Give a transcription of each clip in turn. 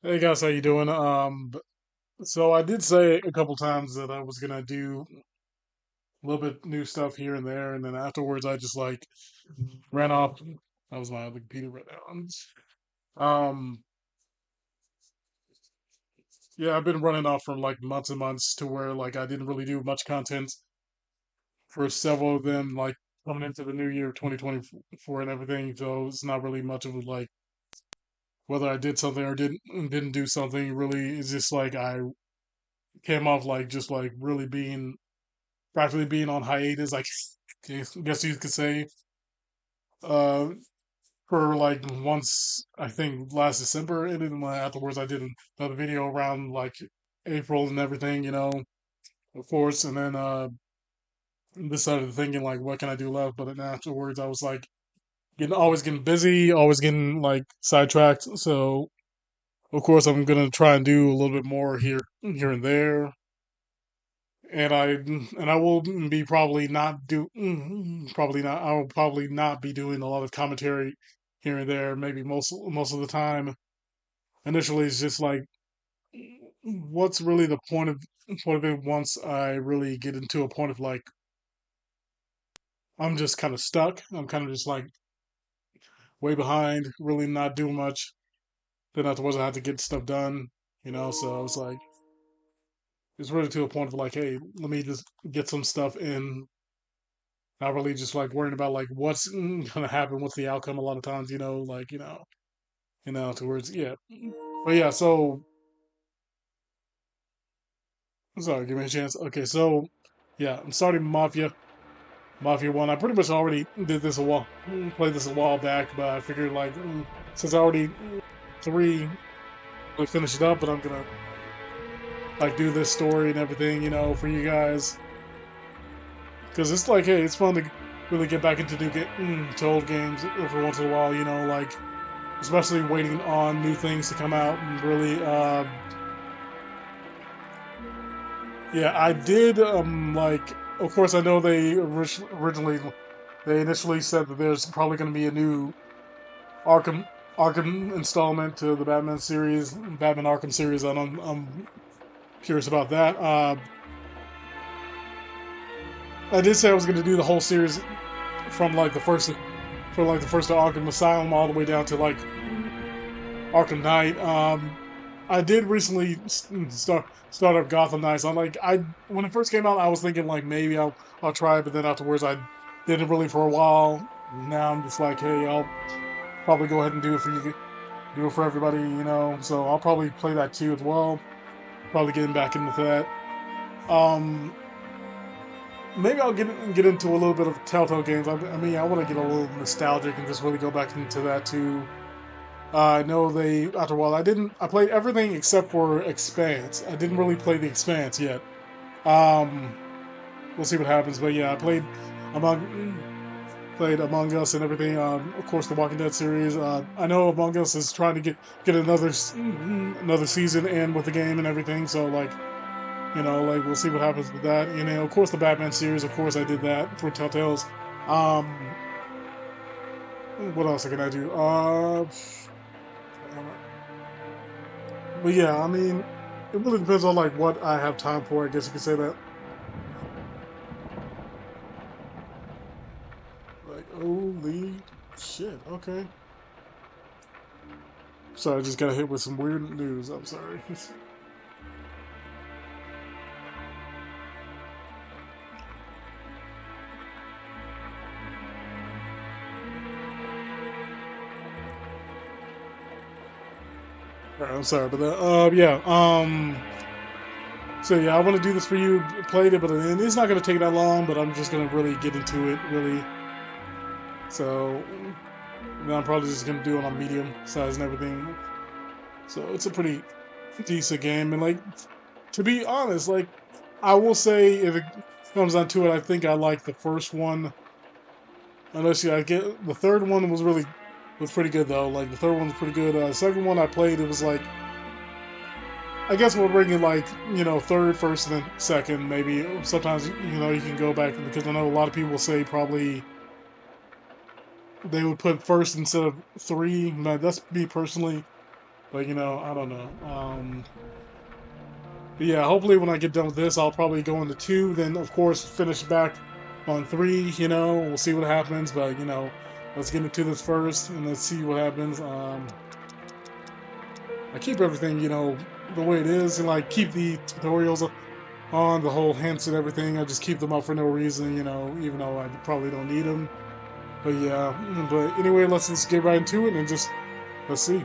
Hey guys, how you doing? So I did say a couple times that I was gonna do a little bit new stuff here and there, and then afterwards I just like ran off. That was my other computer right now. Yeah, I've been running off for like months and months to where like I didn't really do much content for several of them, like coming into the new year 2024 and everything. So it's not really much of a like whether I did something or didn't do something. Really, it's just like I came off like just like really being practically being on hiatus, I guess you could say, uh, for like once I think last December, and then afterwards I did another video around like April and everything, of course, and then decided thinking like, what can I do left? But then afterwards, I was like, always getting busy, always getting like sidetracked. So of course, I'm gonna try and do a little bit more here and there, and I will be probably not I will probably not be doing a lot of commentary here and there. Maybe most of the time. Initially, it's just like, what's really the point of it once I really get into a point of like I'm just kind of stuck. I'm kind of just like way behind, really not doing much. Then afterwards, I have to get stuff done. So it's like it's really to a point of like, hey, let me just get some stuff in. Not really just like worrying about like what's gonna happen, what's the outcome. A lot of times, towards yeah. But yeah, so sorry, give me a chance. Okay, so yeah, I'm starting Mafia One. I pretty much already did this a while, played this a while back, but I figured like since I already three like finished it up, but I'm gonna like do this story and everything, for you guys because it's like, hey, it's fun to really get back into to old games every once in a while, like especially waiting on new things to come out and really yeah, I did like of course I know originally they initially said that there's probably going to be a new Arkham Arkham installment to the Batman Arkham series, and I'm curious about that. I did say I was going to do the whole series from like the first Arkham Asylum all the way down to like Arkham Knight. I did recently start up Gotham Knights. I'm like, I when it first came out, I was thinking like maybe I'll try it, but then afterwards I didn't really for a while. Now I'm just like, hey, I'll probably go ahead and do it for you, do it for everybody, So I'll probably play that too as well. Probably getting back into that. Um, Maybe I'll get into a little bit of Telltale games. I mean, I want to get a little nostalgic and just really go back into that too. I know they after a while. I played everything except for Expanse. I didn't really play the Expanse yet. Um, we'll see what happens. But yeah, I Among played Among Us and everything. Of course, the Walking Dead series. I know Among Us is trying to get another season in with the game and everything. So like, like we'll see what happens with that. Of course, the Batman series. Of course, I did that for Telltale's. Um, what else can I do? But yeah, I mean, it really depends on like what I have time for. I guess you could say that. Like, holy shit. Okay. So I just got hit with some weird news. I'm sorry. Alright, I'm sorry about that. Yeah. So yeah, I want to do this for you. Played it, but it's not gonna take that long. But I'm just gonna really get into it, really. So then I'm probably just gonna do it on medium size and everything. So it's a pretty decent game, and like to be honest, like I will say if it comes down to it, I think I like the first one. Unless I get the third one was pretty good though. Like the third one was pretty good. Second one I played, it was like I guess we're bringing like third, first, and then second. Maybe sometimes you can go back because I know a lot of people say probably they would put first instead of three. But that's me personally. But I don't know. But yeah, hopefully when I get done with this, I'll probably go into 2. Then of course finish back on 3. We'll see what happens. But let's get into this first and let's see what happens. I keep everything the way it is, and like keep the tutorials on the whole hints and everything. I just keep them up for no reason, even though I probably don't need them. But yeah, but anyway, let's just get right into it and just let's see.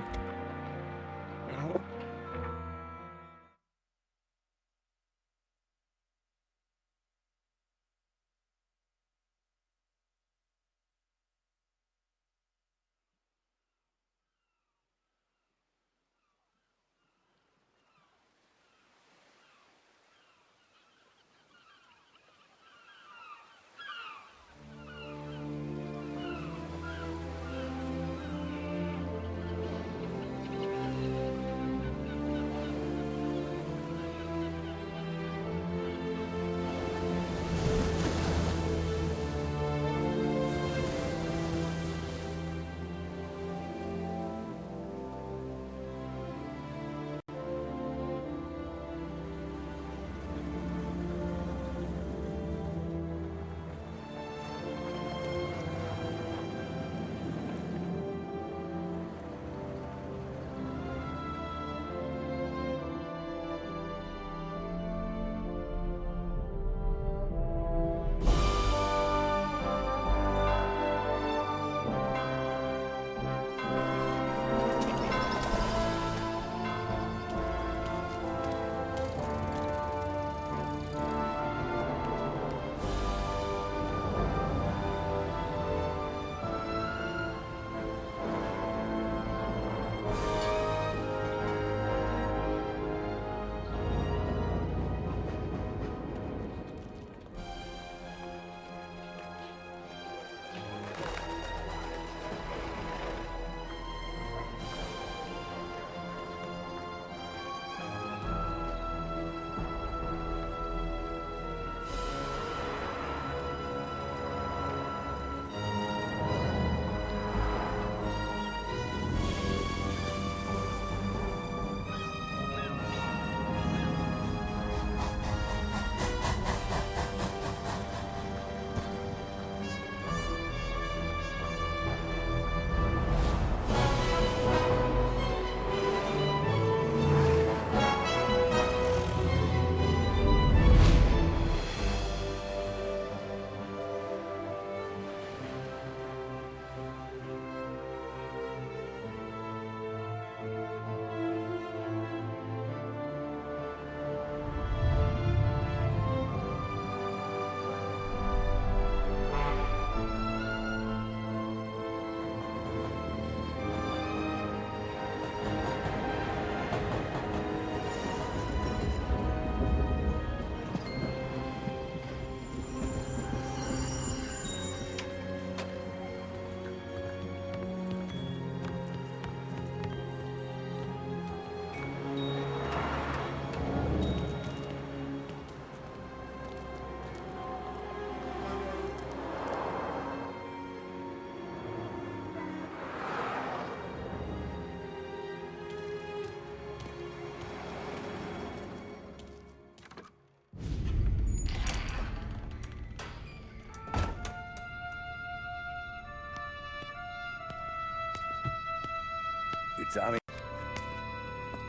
You Tommy?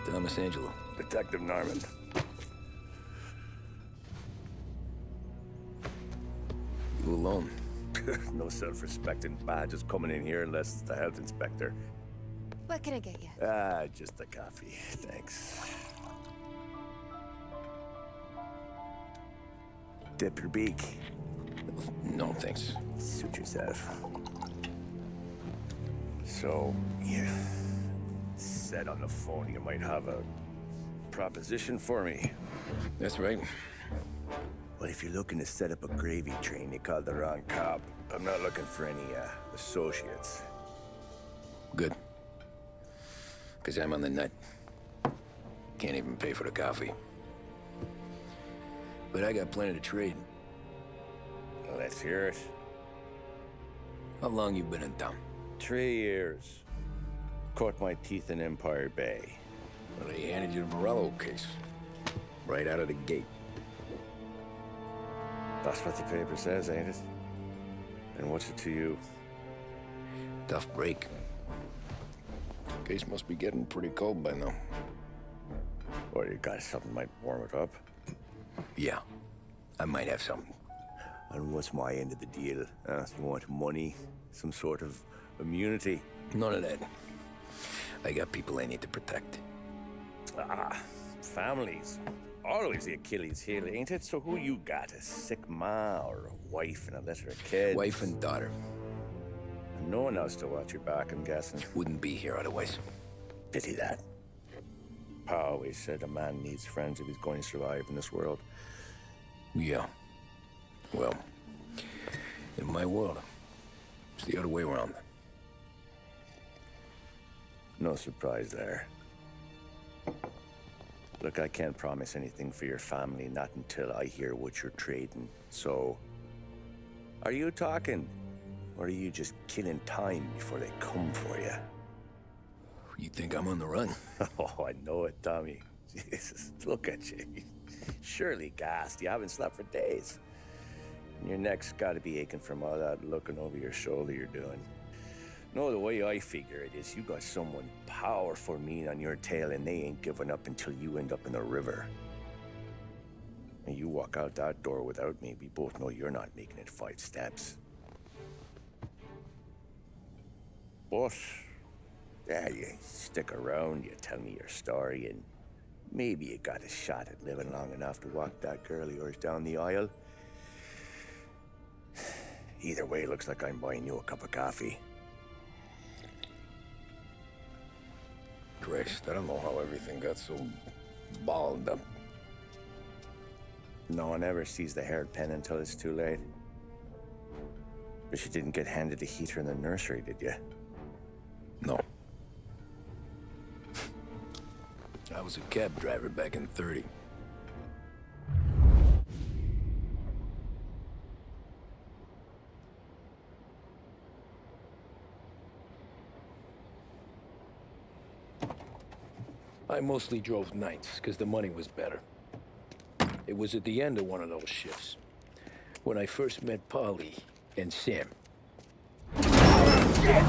Tommy Angelo. Detective Norman. You alone? No self-respecting badges coming in here unless it's the health inspector. What can I get you? Just a coffee. Thanks. Dip your beak. No, thanks. Suit yourself. So, you said on the phone you might have a proposition for me. That's right. Well, if you're looking to set up a gravy train, you called the wrong cop. I'm not looking for any, associates. Good. Because I'm on the nut. Can't even pay for the coffee. But I got plenty to trade. Well, let's hear it. How long you been in town? 3 years. Caught my teeth in Empire Bay. Well, they handed you the Morello case. Right out of the gate. That's what the paper says, ain't it? And what's it to you? Tough break. Case must be getting pretty cold by now. Or you got something might warm it up? Yeah, I might have something. And what's my end of the deal? You want money? Some sort of immunity? None of that. I got people I need to protect. Families. Always the Achilles heel, ain't it? So who you got? A sick ma or a wife and a litter of kids? Wife and daughter. And no one else to watch your back, I'm guessing. Wouldn't be here otherwise. Pity that. Pa always said a man needs friends if he's going to survive in this world. Yeah. Well, in my world, it's the other way around. No surprise there. Look, I can't promise anything for your family, not until I hear what you're trading. So, are you talking? Or are you just killing time before they come for you? You think I'm on the run? Oh, I know it, Tommy. Jesus, look at you. Surely gassed. You haven't slept for days. And your neck's got to be aching from all that looking over your shoulder you're doing. No, the way I figure it is you got someone powerful mean on your tail and they ain't giving up until you end up in the river. And you walk out that door without me, we both know you're not making it 5 steps. But, yeah, you stick around, you tell me your story, and maybe you got a shot at living long enough to walk that girl of yours down the aisle. Either way, looks like I'm buying you a cup of coffee. Christ, I don't know how everything got so balled up. No one ever sees the hairpin until it's too late. But you didn't get handed a heater in the nursery, did you? No. I was a cab driver back in '30. I mostly drove nights, because the money was better. It was at the end of one of those shifts, when I first met Polly and Sam. Shit!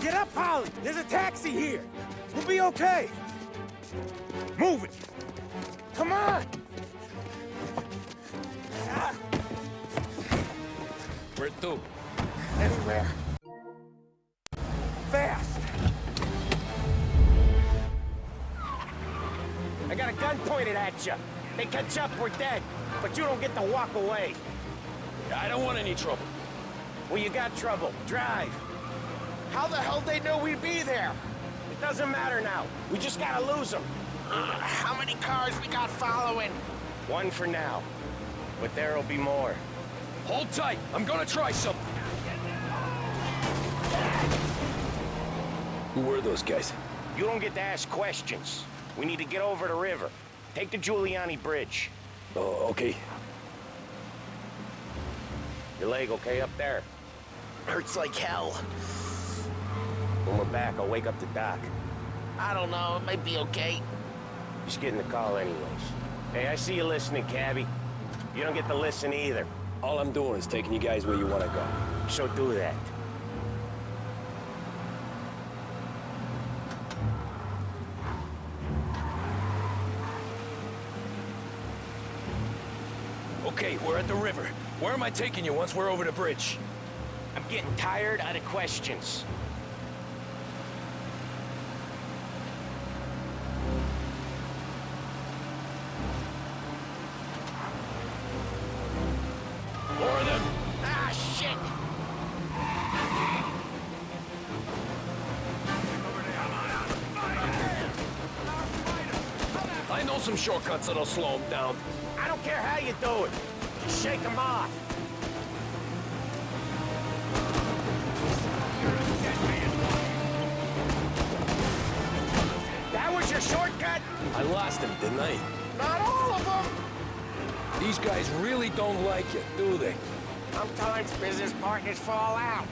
Get up, Polly! There's a taxi here! We'll be okay! Move it! Come on! Where to? Anywhere. Fast! I got a gun pointed at you. They catch up, we're dead. But you don't get to walk away. I don't want any trouble. Well, you got trouble. Drive. How the hell they know we'd be there? It doesn't matter now. We just gotta lose them. How many cars we got following? One for now. But there'll be more. Hold tight. I'm gonna try something. Who were those guys? You don't get to ask questions. We need to get over the river. Take the Giuliani Bridge. Oh, okay. Your leg okay up there? Hurts like hell. When we're back, I'll wake up the doc. I don't know, it might be okay. Just getting the call anyways. Hey, I see you listening, cabbie. You don't get to listen either. All I'm doing is taking you guys where you want to go. So do that. Okay, we're at the river. Where am I taking you once we're over the bridge? I'm getting tired of the questions. More of them. Ah, shit! know some shortcuts that'll slow him down. I don't care how you do it. Just shake him off. That was your shortcut? I lost him, didn't I? Not all of them. These guys really don't like you, do they? Sometimes business partners fall out.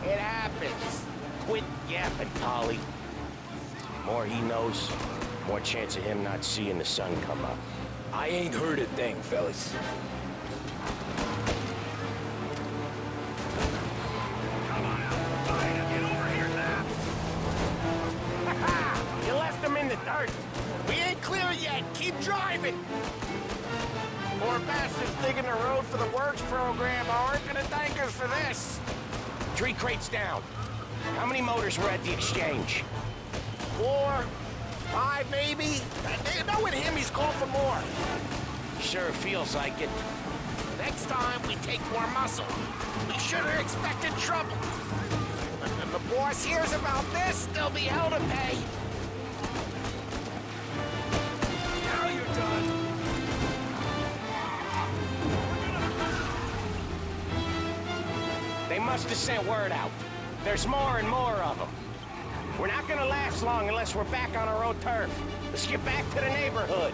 It happens. Quit yapping, Tolly. More he knows, more chance of him not seeing the sun come up. I ain't heard a thing, fellas. You left him in the dirt. We ain't clear yet. Keep driving. Poor bastards digging the road for the works program aren't gonna thank us for this. 3 crates down. How many motors were at the exchange? 4, 5 maybe? Knowing him, he's called for more. Sure feels like it. Next time, we take more muscle. We should have expected trouble. If the boss hears about this, there'll be hell to pay. Now you're done. They must have sent word out. There's more and more of them. We're not gonna last long unless we're back on our own turf. Let's get back to the neighborhood.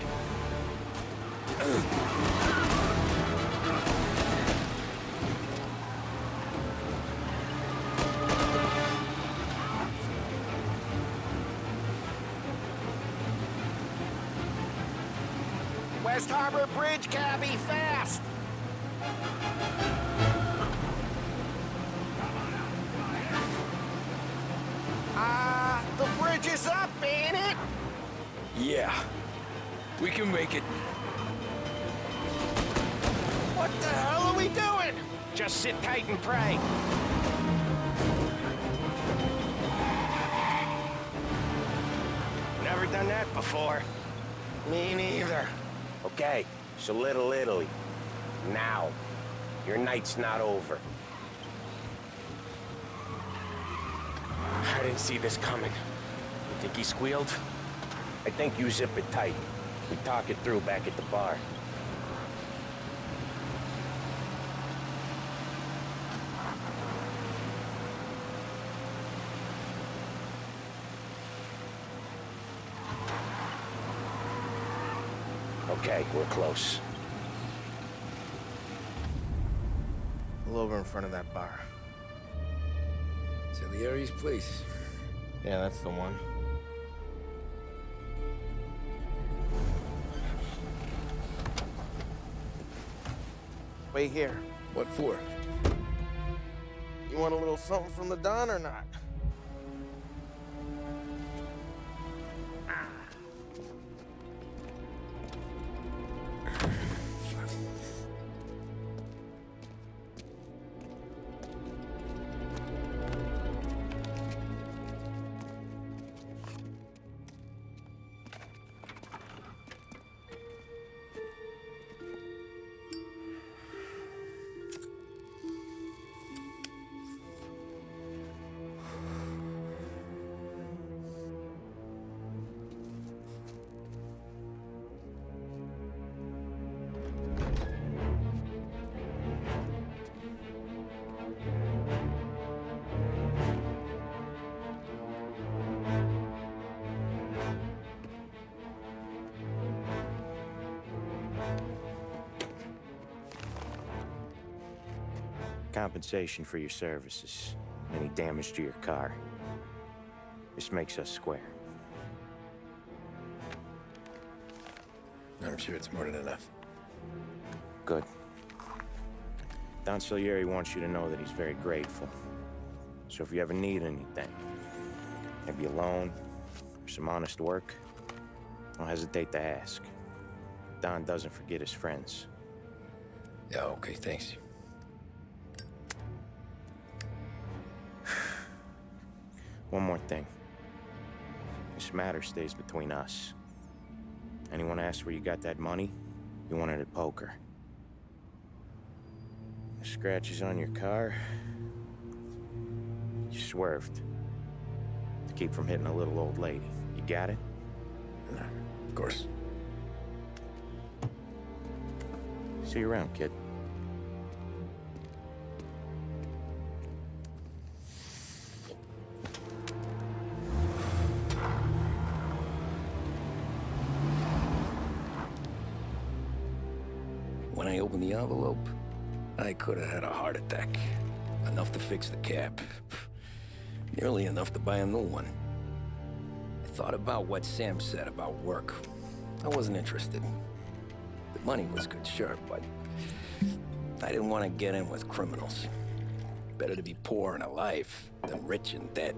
West Harbor Bridge, cabby, fast. The bridge is up, ain't it? Yeah. We can make it. What the hell are we doing? Just sit tight and pray. Never done that before. Me neither. Okay, so Little Italy. Now. Your night's not over. I didn't see this coming. You think he squealed? I think you zip it tight. We talk it through back at the bar. Okay, we're close. Pull over in front of that bar. Salieri's place. Yeah, that's the one. Wait here. What for? You want a little something from the Don or not? Compensation for your services. Any damage to your car. This makes us square. I'm sure it's more than enough. Good. Don Salieri wants you to know that he's very grateful. So if you ever need anything, maybe a loan or some honest work, don't hesitate to ask. Don doesn't forget his friends. Yeah, okay, thanks. One more thing. This matter stays between us. Anyone asks where you got that money, you won it at poker. The scratches on your car, you swerved to keep from hitting a little old lady. You got it? Of course. See you around, kid. When I opened the envelope, I could have had a heart attack. Enough to fix the cab. Nearly enough to buy a new one. I thought about what Sam said about work. I wasn't interested. The money was good, sure, but I didn't want to get in with criminals. Better to be poor and alive than rich and dead.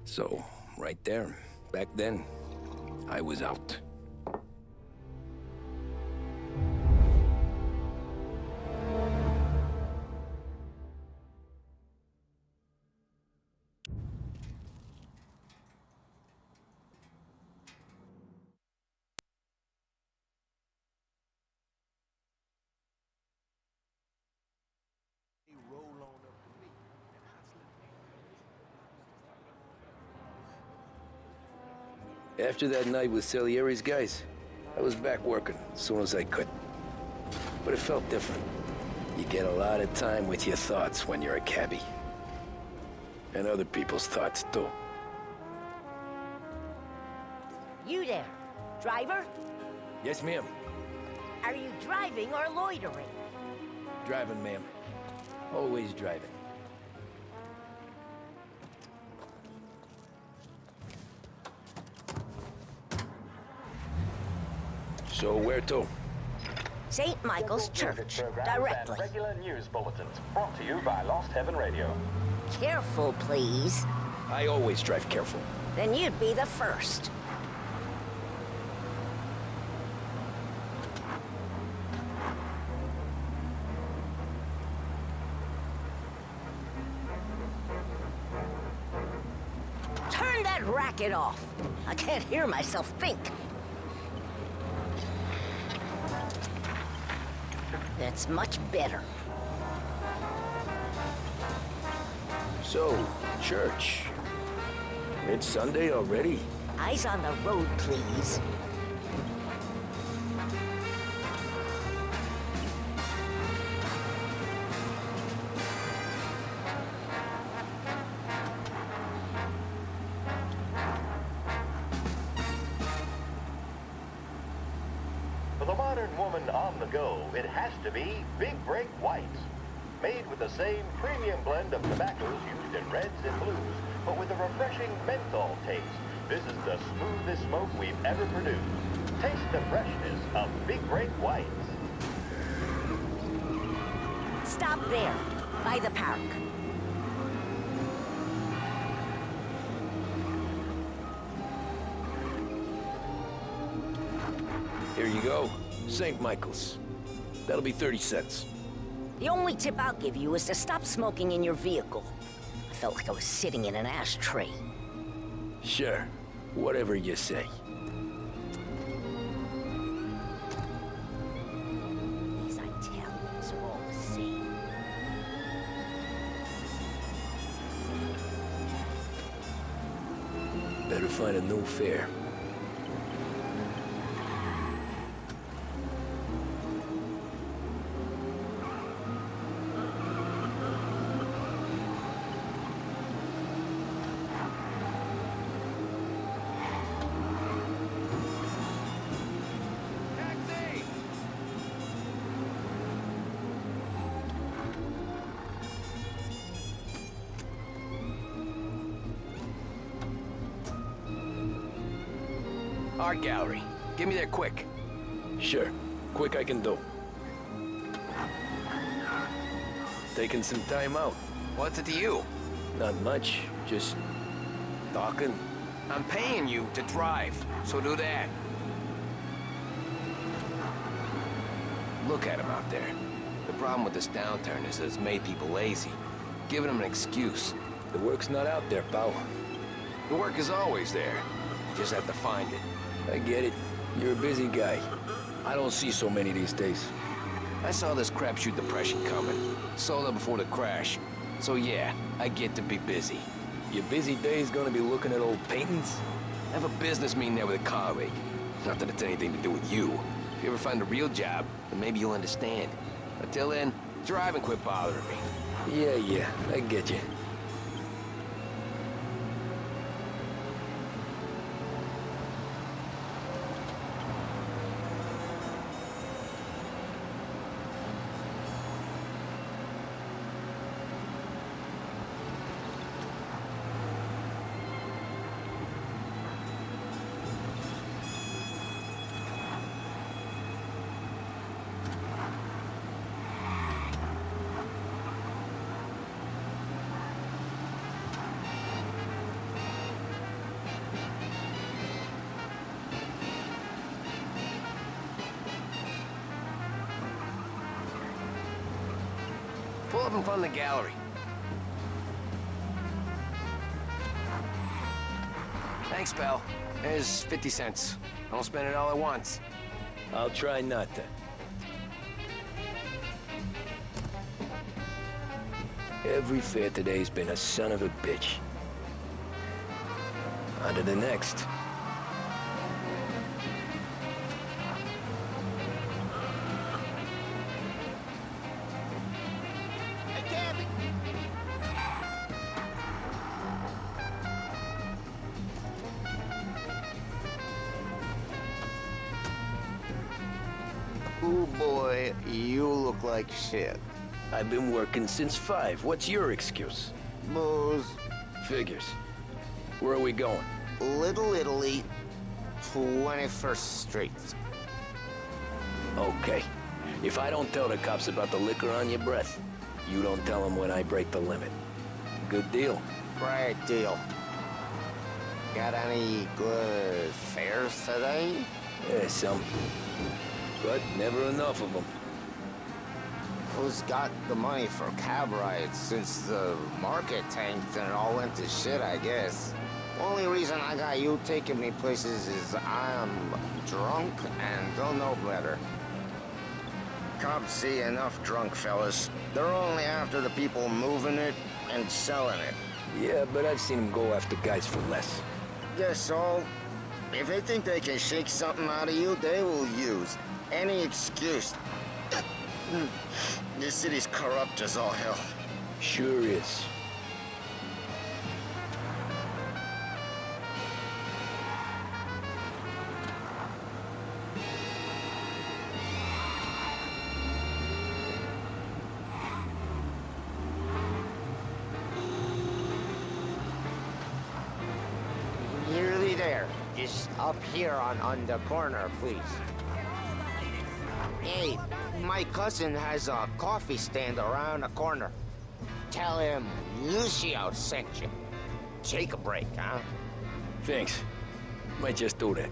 So, right there, back then, I was out. After that night with Salieri's guys, I was back working as soon as I could. But it felt different. You get a lot of time with your thoughts when you're a cabbie. And other people's thoughts, too. You there, driver? Yes, ma'am. Are you driving or loitering? Driving, ma'am. Always driving. So where to? St. Michael's Church, directly. Regular news bulletins brought to you by Lost Heaven Radio. Careful, please. I always drive careful. Then you'd be the first. Turn that racket off. I can't hear myself think. That's much better. So, church. It's Sunday already? Eyes on the road, please. For the modern woman on the go, it has to be Big Break Whites. Made with the same premium blend of tobaccos used in reds and blues, but with a refreshing menthol taste. This is the smoothest smoke we've ever produced. Taste the freshness of Big Break Whites. Stop there, by the park. Here you go. St. Michael's. That'll be 30 cents. The only tip I'll give you is to stop smoking in your vehicle. I felt like I was sitting in an ashtray. Sure. Whatever you say. These Italians are all the same. Better find a new fare. Art gallery. Get me there quick. Sure. Quick I can do. Taking some time out. What's it to you? Not much. Just talking. I'm paying you to drive, so do that. Look at him out there. The problem with this downturn is that it's made people lazy, giving them an excuse. The work's not out there, pal. The work is always there. You just have to find it. I get it. You're a busy guy. I don't see so many these days. I saw this crapshoot depression coming. Sold up before the crash. So yeah, I get to be busy. Your busy day's gonna be looking at old paintings? I have a business meeting there with a colleague. Not that it's anything to do with you. If you ever find a real job, then maybe you'll understand. Until then, drive and quit bothering me. Yeah, I get you. Pull up in front of the gallery. Thanks, pal. There's 50 cents. Don't spend it all at once. I'll try not to. Every fare today's been a son of a bitch. On to the next. Ooh, boy, you look like shit. I've been working since 5. What's your excuse? Booze. Figures. Where are we going? Little Italy, 21st Street. Okay. If I don't tell the cops about the liquor on your breath, you don't tell them when I break the limit. Good deal. Great deal. Got any good fares today? Yeah, some. But never enough of them. Who's got the money for cab rides since the market tanked and it all went to shit, I guess? Only reason I got you taking me places is I'm drunk and don't know better. Cops see enough drunk fellas. They're only after the people moving it and selling it. Yeah, but I've seen them go after guys for less. Guess so. If they think they can shake something out of you, they will use any excuse. This city's corrupt as all hell. Sure is. Nearly there. Just up here on the corner, please. Hey, my cousin has a coffee stand around the corner. Tell him Lucio sent you. Take a break, huh? Thanks. Might just do that.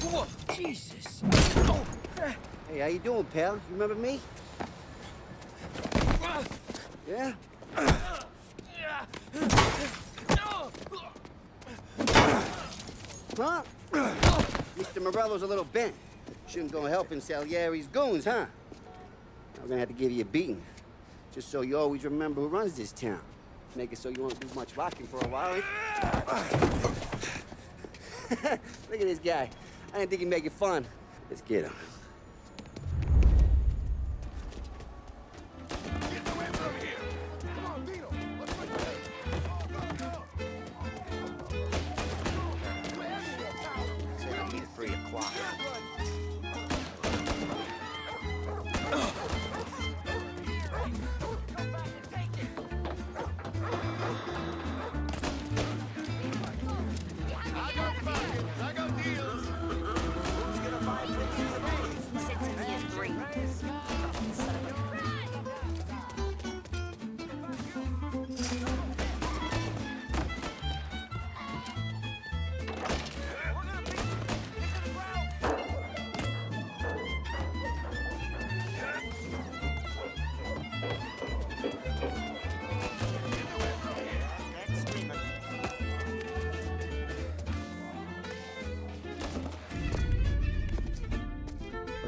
Whoa, Jesus. Oh. Hey, how you doing, pal? You remember me? Yeah? Huh? Mr. Morello's a little bent. Shouldn't go helping Salieri's goons, huh? I'm gonna have to give you a beating. Just so you always remember who runs this town. Make it so you won't do much rocking for a while, eh? Look at this guy. I didn't think he'd make it fun. Let's get him. Said I'll meet at 3 o'clock.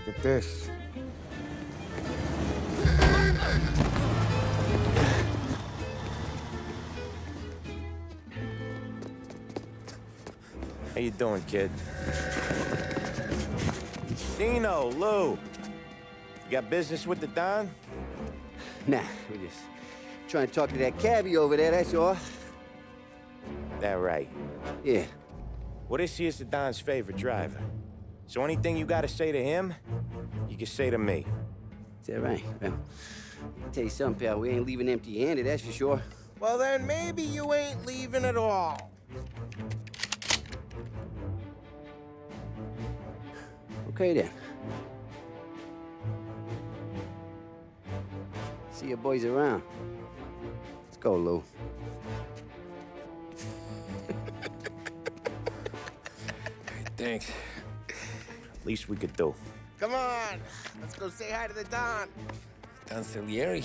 Look at this. How you doing, kid? Dino, Lou. You got business with the Don? Nah, we're just trying to talk to that cabbie over there, that's all. That right. Yeah. Well, this here's the Don's favorite driver. So anything you gotta say to him, you can say to me. Is that right? Well, I'll tell you something, pal. We ain't leaving empty-handed, that's for sure. Well, then maybe you ain't leaving at all. Okay, then. See your boys around. Let's go, Lou. Thanks. Least we could do. Come on, let's go say hi to the Don. Don Salieri?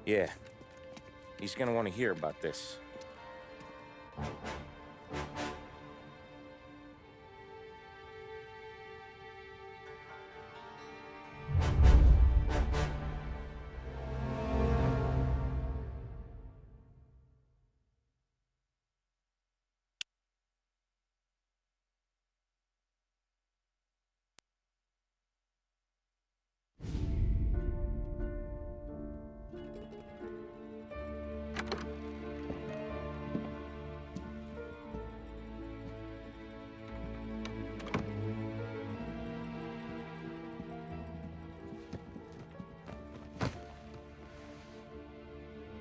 Yeah. He's gonna want to hear about this.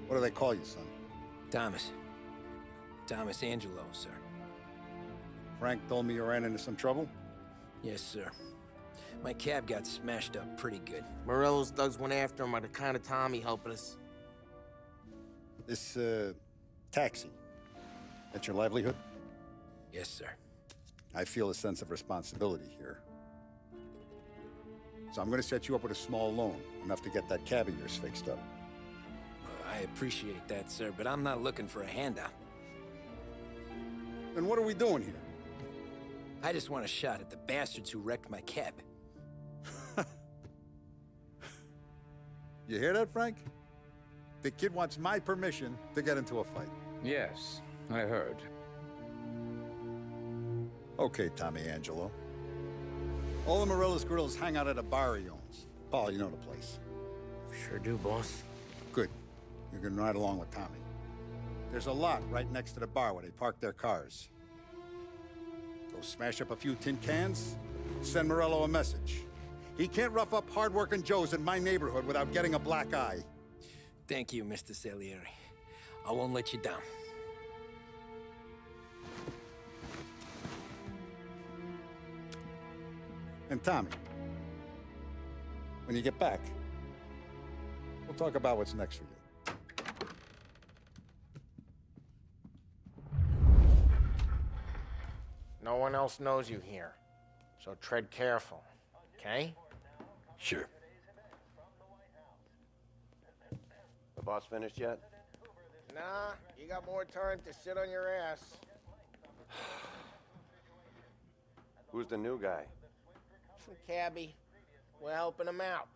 What do they call you, son? Thomas. Thomas Angelo, sir. Frank told me you ran into some trouble? Yes, sir. My cab got smashed up pretty good. Morello's thugs went after him on account of Tommy helping us. This, taxi. That's your livelihood? Yes, sir. I feel a sense of responsibility here. So I'm gonna set you up with a small loan, enough to get that cab of yours fixed up. I appreciate that, sir, but I'm not looking for a handout. Then what are we doing here? I just want a shot at the bastards who wrecked my cab. You hear that, Frank? The kid wants my permission to get into a fight. Yes, I heard. Okay, Tommy Angelo. All the Morello's grills hang out at a bar he owns. Paul, you know the place. Sure do, boss. Good. You can ride along with Tommy. There's a lot right next to the bar where they park their cars. Go smash up a few tin cans, send Morello a message. He can't rough up hard-working Joes in my neighborhood without getting a black eye. Thank you, Mr. Salieri. I won't let you down. And Tommy, when you get back, we'll talk about what's next for you. No one else knows you here, so tread careful, okay? Sure. The boss finished yet? Nah, you got more time to sit on your ass. Who's the new guy? Some cabbie. We're helping him out.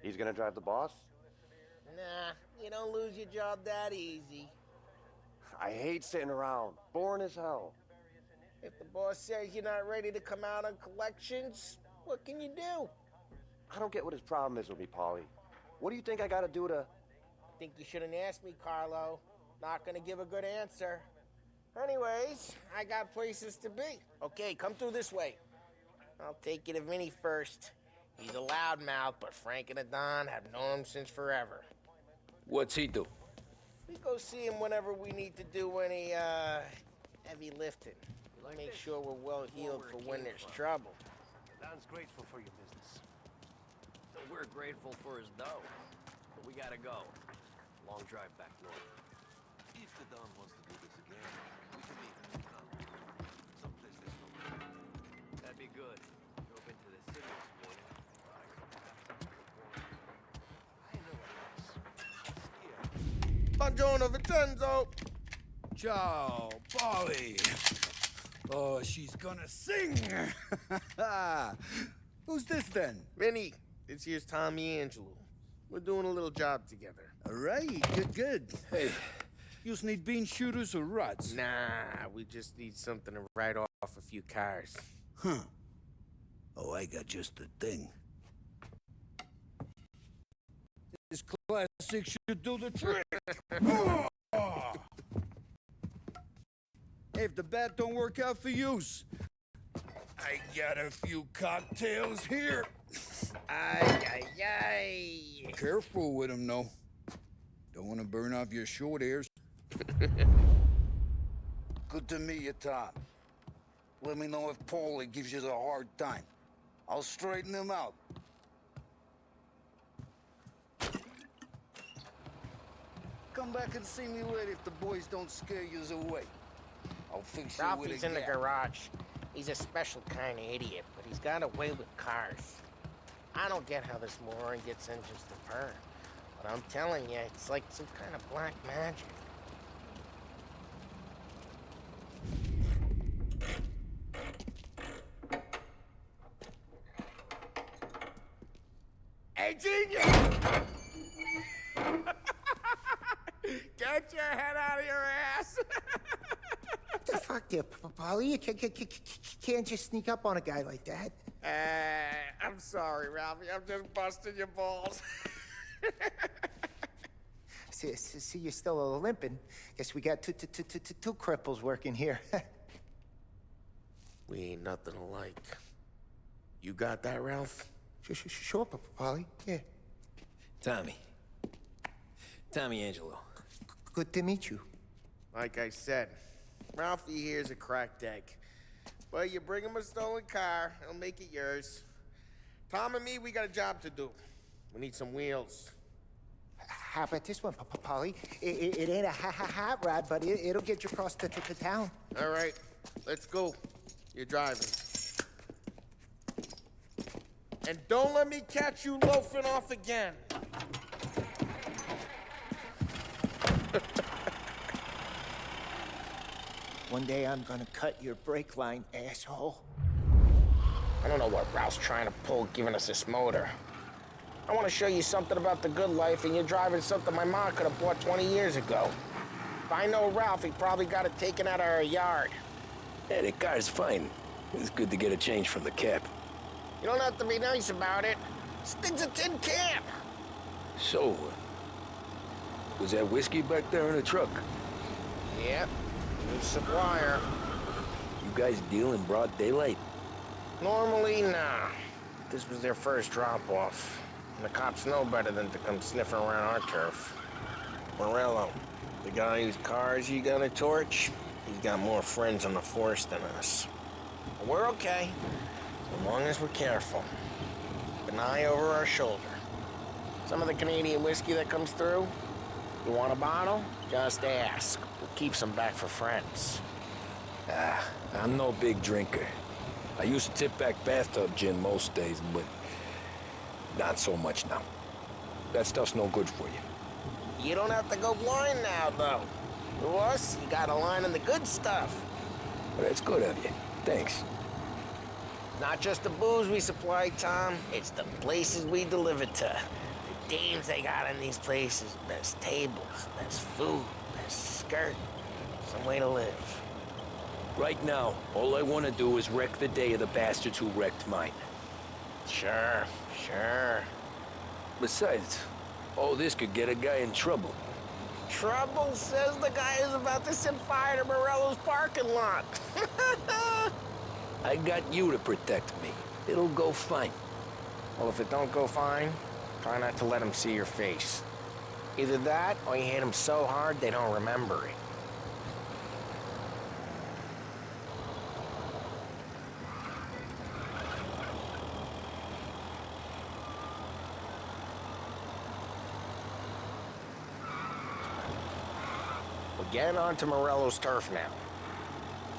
He's gonna drive the boss? Nah, you don't lose your job that easy. I hate sitting around. Boring as hell. If the boss says you're not ready to come out on collections, what can you do? I don't get what his problem is with me, Paulie. What do you think I gotta do to... Think you shouldn't ask me, Carlo. Not gonna give a good answer. Anyways, I got places to be. Okay, come through this way. I'll take you to Vinny first. He's a loudmouth, but Frank and the Don have known him since forever. What's he do? We go see him whenever we need to do any, heavy lifting. Make sure we're well healed for when there's trouble. Don's grateful for your business. We're grateful for his dough, but we gotta go. Long drive back north. If the Don wants to do this again, we can meet him in town. Someplace there's no trouble. That'd be good. Drove into the city this morning. I know what it is. Buongiorno, Vincenzo! Ciao, Polly. Oh, she's gonna sing. Who's this then? Vinny, this here's Tommy Angelo. We're doing a little job together. All right, good. Hey, you need bean shooters or rods? Nah, we just need something to write off a few cars. Huh. Oh, I got just the thing. This classic should do the trick. Oh! Hey, if the bat don't work out for yous, I got a few cocktails here. Ay. Careful with them, though. Don't want to burn off your short hairs. Good to meet you, Tom. Let me know if Paulie gives you the hard time. I'll straighten him out. Come back and see me later if the boys don't scare yous away. I'll fix you with a Ralphie's in the gap. garage. He's a special kind of idiot, but he's got a way with cars. I don't get how this moron gets engines to purr. But I'm telling you, it's like some kind of black magic. Hey, genius! Get your head out of your ass! The fuck there, Polly? You can't just sneak up on a guy like that. I'm sorry, Ralphie. I'm just busting your balls. See, you're still limping. Guess we got two cripples working here. We ain't nothing alike. You got that, Ralph? Sure, Polly. Yeah. Tommy Angelo. Good to meet you. Like I said, Ralphie here's a cracked egg. But you bring him a stolen car, he'll make it yours. Tom and me, we got a job to do. We need some wheels. How about this one, Polly? It ain't a hot rod, but it'll get you across to town. All right, let's go. You're driving. And don't let me catch you loafing off again. One day I'm gonna cut your brake line, asshole. I don't know what Ralph's trying to pull giving us this motor. I want to show you something about the good life, and you're driving something my mom could have bought 20 years ago. If I know Ralph, he probably got it taken out of our yard. Yeah, the car's fine. It's good to get a change from the cap. You don't have to be nice about it. This thing's a tin can. So, was that whiskey back there in the truck? Yep, new supplier. You guys deal in broad daylight? Normally, nah. This was their first drop-off. And the cops know better than to come sniffing around our turf. Morello, the guy whose cars you gonna torch, he's got more friends on the force than us. But we're okay, as long as we're careful. Keep an eye over our shoulder. Some of the Canadian whiskey that comes through, you want a bottle? Just ask. We'll keep some back for friends. I'm no big drinker. I used to tip back bathtub gin most days, but not so much now. That stuff's no good for you. You don't have to go blind now, though. To us, you got a line on the good stuff. Well, that's good of you. Thanks. Not just the booze we supply, Tom. It's the places we deliver to. The dames they got in these places. Best tables, best food, best skirt. Some way to live. Right now, all I want to do is wreck the day of the bastards who wrecked mine. Sure. Besides, all this could get a guy in trouble. Trouble says the guy is about to set fire to Morello's parking lot. I got you to protect me. It'll go fine. Well, if it don't go fine, try not to let him see your face. Either that, or you hit him so hard they don't remember it. We're getting onto Morello's turf now.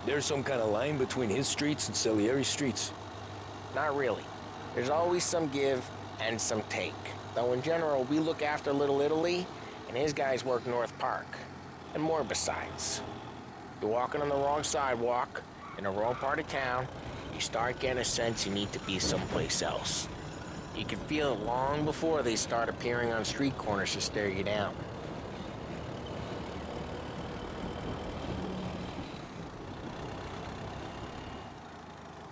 There's some kind of line between his streets and Salieri's streets? Not really. There's always some give and some take. Though in general, we look after Little Italy, and his guys work North Park. And more besides. You're walking on the wrong sidewalk, in the wrong part of town, you start getting a sense you need to be someplace else. You can feel it long before they start appearing on street corners to stare you down.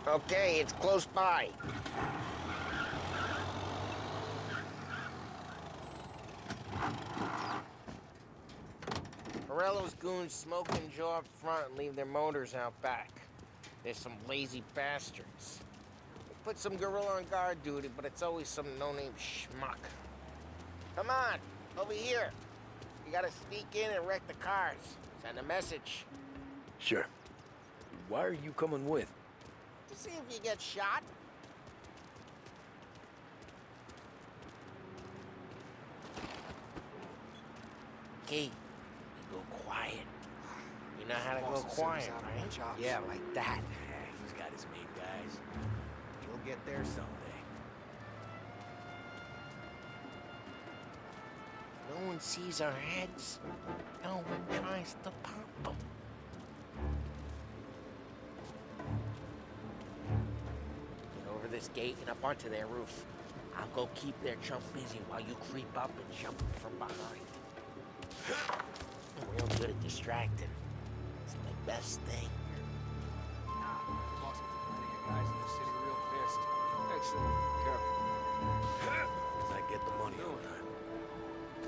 Okay, it's close by. Morello's goons smoke and jaw up front and leave their motors out back. They're some lazy bastards. They put some gorilla on guard duty, but it's always some no-name schmuck. Come on, over here. You gotta sneak in and wreck the cars. Send a message. Sure. Why are you coming with? To see if you get shot. Okay, you go quiet. You know how to go quiet, right? Yeah, like that. He's got his main guys. You'll get there someday. No one sees our heads. No one tries to pop them. Get over this gate and up onto their roof. I'll go keep their chump busy while you creep up and jump from behind. I'm real good at distracting. It's my best thing. Boss is one of you guys in the city real pissed. Excellent. Careful. As I get the money on time.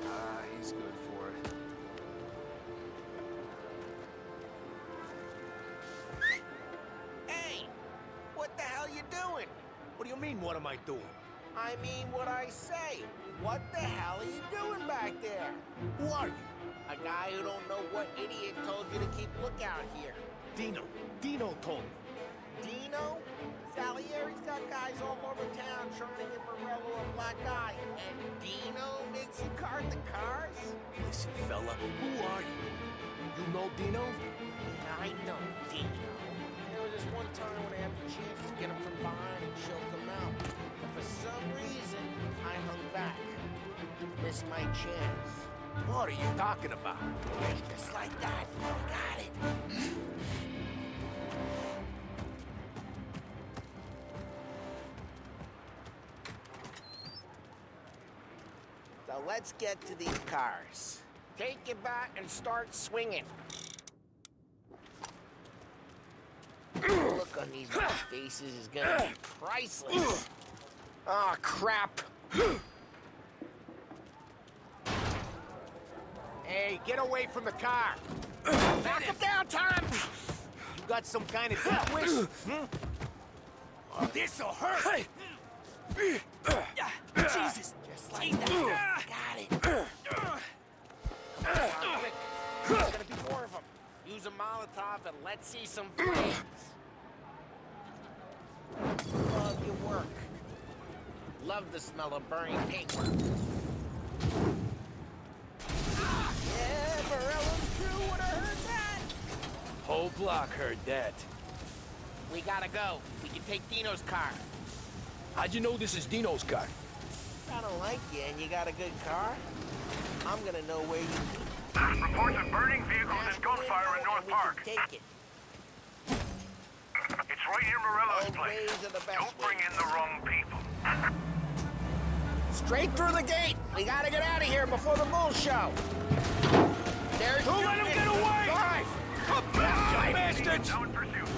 Ah, he's good for it. Hey! What the hell you doing? What do you mean, what am I doing? I mean what I say. What the hell are you doing back there? Who are you? A guy who don't know what idiot told you to keep lookout here. Dino. Dino told me. Dino? Salieri's got guys all over town trying to give Morello a black eye. And Dino makes you card the cars? Listen, fella, who are you? You know Dino? Yeah, I know Dino. There was this one time when I had the chance to get him from behind and choke him out. But for some reason, I hung back. Missed my chance. What are you talking about? Just like that. Got it. So let's get to these cars. Take it back and start swinging. The look on these faces is gonna be priceless. Oh, crap. Hey, get away from the car! Knock him down, Tom! You got some kind of death wish? Oh, this'll hurt! Jesus! Just like that. Got it. Come on, quick. There's gonna be more of them. Use a Molotov and let's see some flames. Love your work. Love the smell of burning paper. Yeah, Morello's crew would have heard that. Whole block heard that. We gotta go. We can take Dino's car. How'd you know this is Dino's car? I don't like you and you got a good car. I'm gonna know where you be. Reports of burning vehicles and gunfire in North Park. Take it. It's right near Morello's place. Don't bring in the wrong people. Straight through the gate. We gotta get out of here before the bull show. There's Don't let him get away! Drive! Come back, you bastards! Now in pursuit.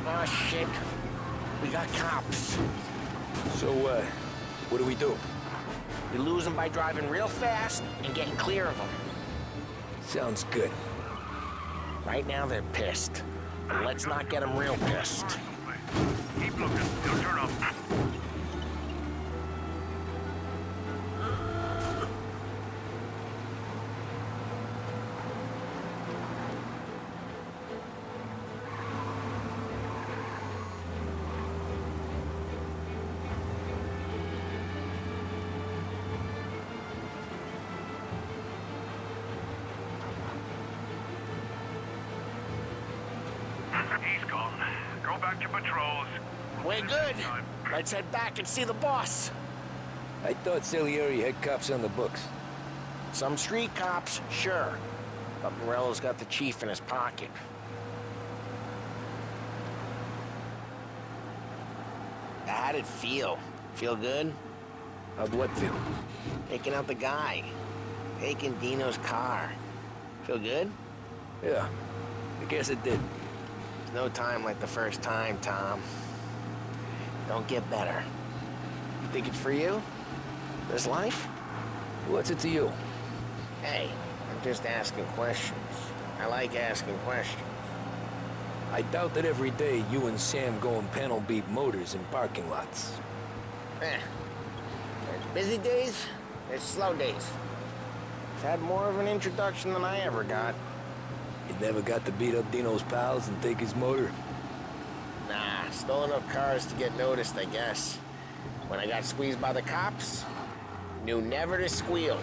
Oh, shit. We got cops. So, what do we do? We lose them by driving real fast and getting clear of them. Sounds good. Right now, they're pissed. But let's not get them real pissed. Keep looking. He'll turn up. He's gone. Go back to patrols. We're good. Let's head back and see the boss. I thought Salieri had cops on the books. Some street cops, sure. But Morello's got the chief in his pocket. How'd it feel? Feel good? How'd what feel? Taking out the guy. Taking Dino's car. Feel good? Yeah, I guess it did. There's no time like the first time, Tom. Don't get better. You think it's for you? This life? What's it to you? Hey, I'm just asking questions. I like asking questions. I doubt that every day you and Sam go and panel beat motors in parking lots. There's busy days, there's slow days. I've had more of an introduction than I ever got. You never got to beat up Dino's pals and take his motor? Nah, stole enough cars to get noticed, I guess. When I got squeezed by the cops, knew never to squeal.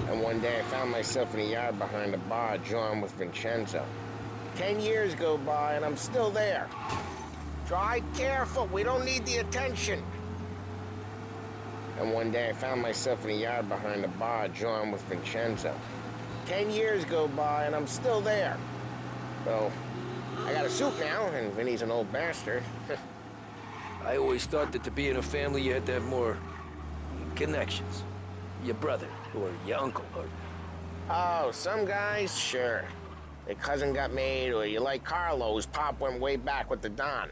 And one day I found myself in a yard behind a bar drawn with Vincenzo. 10 years go by and I'm still there. Drive careful, we don't need the attention. And one day I found myself in a yard behind a bar drawn with Vincenzo. 10 years go by and I'm still there. So, I got a suit now, and Vinny's an old bastard. I always thought that to be in a family you had to have more connections. Your brother, or your uncle, or... Oh, some guys, sure. Their cousin got made, or you like Carlo's pop went way back with the Don.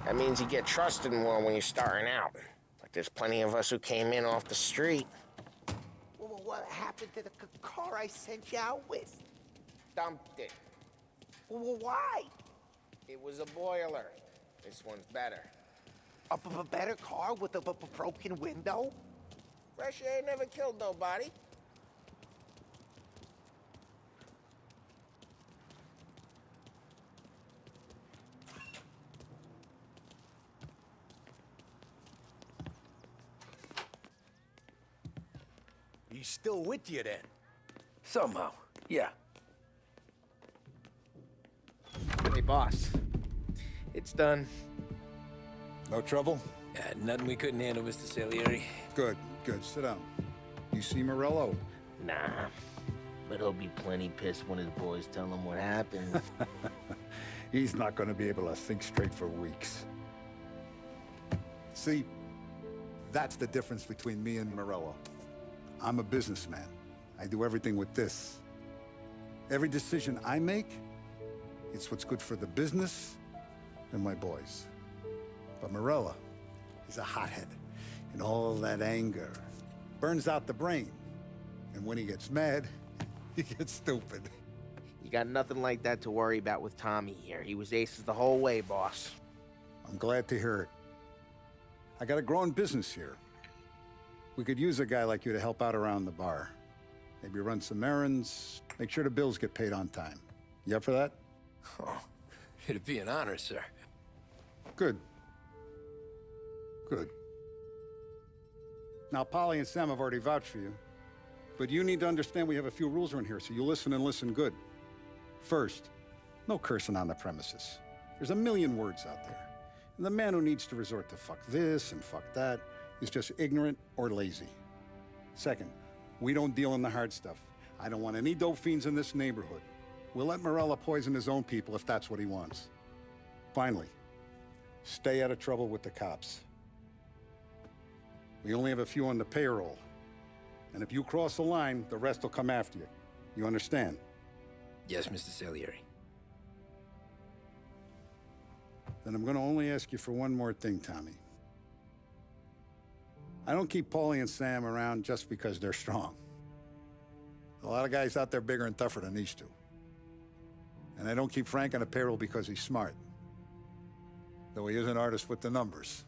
That means you get trusted more when you're starting out. But there's plenty of us who came in off the street. Well, what happened to the car I sent you out with? Dumped it. Well, why? It was a boiler. This one's better. A better car with a broken window? Fresh air never killed nobody. He's still with you then? Somehow, yeah. Hey, boss. It's done. No trouble? Nothing we couldn't handle, Mr. Salieri. Good, good. Sit down. You see Morello? Nah. But he'll be plenty pissed when his boys tell him what happened. He's not going to be able to think straight for weeks. See, that's the difference between me and Morello. I'm a businessman. I do everything with this. Every decision I make, it's what's good for the business and my boys. But Morello, he's a hothead. And all that anger burns out the brain. And when he gets mad, he gets stupid. You got nothing like that to worry about with Tommy here. He was aces the whole way, boss. I'm glad to hear it. I got a growing business here. We could use a guy like you to help out around the bar. Maybe run some errands, make sure the bills get paid on time. You up for that? Oh, it'd be an honor, sir. Good. Good. Now, Polly and Sam have already vouched for you. But you need to understand we have a few rules around here, so you listen and listen good. First, no cursing on the premises. There's a million words out there. And the man who needs to resort to fuck this and fuck that is just ignorant or lazy. Second, we don't deal in the hard stuff. I don't want any dope fiends in this neighborhood. We'll let Morello poison his own people if that's what he wants. Finally, stay out of trouble with the cops. We only have a few on the payroll. And if you cross the line, the rest will come after you. You understand? Yes, Mr. Salieri. Then I'm going to only ask you for one more thing, Tommy. I don't keep Paulie and Sam around just because they're strong. A lot of guys out there bigger and tougher than these two. And I don't keep Frank on a payroll because he's smart. Though he is an artist with the numbers.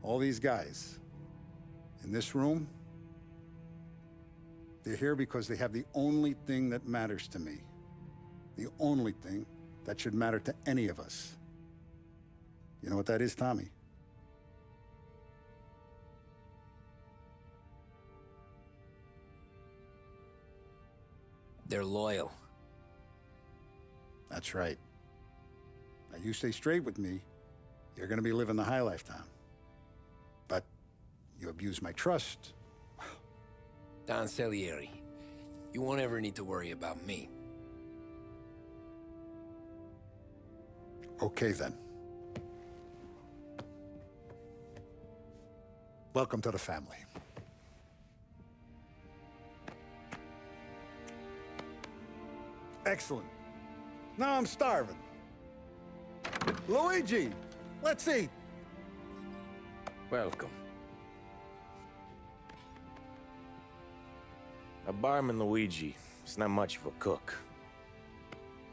All these guys in this room, they're here because they have the only thing that matters to me. The only thing that should matter to any of us. You know what that is, Tommy? They're loyal. That's right. Now, you stay straight with me, you're gonna be living the high life, Tom. But you abuse my trust. Don Salieri, you won't ever need to worry about me. Okay, then. Welcome to the family. Excellent. Now I'm starving. Luigi, let's eat. Welcome. Now, barman Luigi is not much of a cook.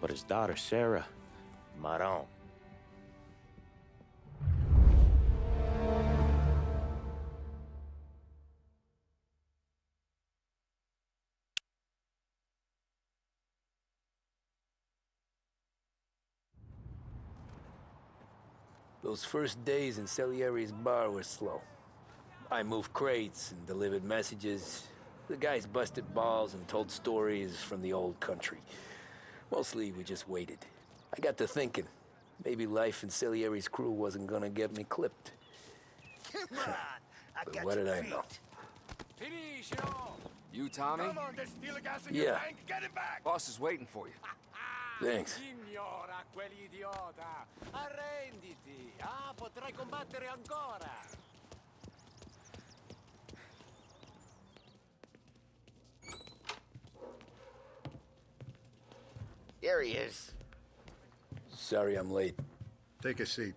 But his daughter, Sarah, Maron. Those first days in Salieri's bar were slow. I moved crates and delivered messages. The guys busted balls and told stories from the old country. Mostly, we just waited. I got to thinking, maybe life in Salieri's crew wasn't gonna get me clipped. Come on, But what did I know? You, Tommy? Come on, there's steel gas in Yeah. your tank. Get it back. Boss is waiting for you. Thanks. Signora, quell'idiota! Arrenditi! Ah, potrai combattere ancora! There he is. Sorry I'm late. Take a seat.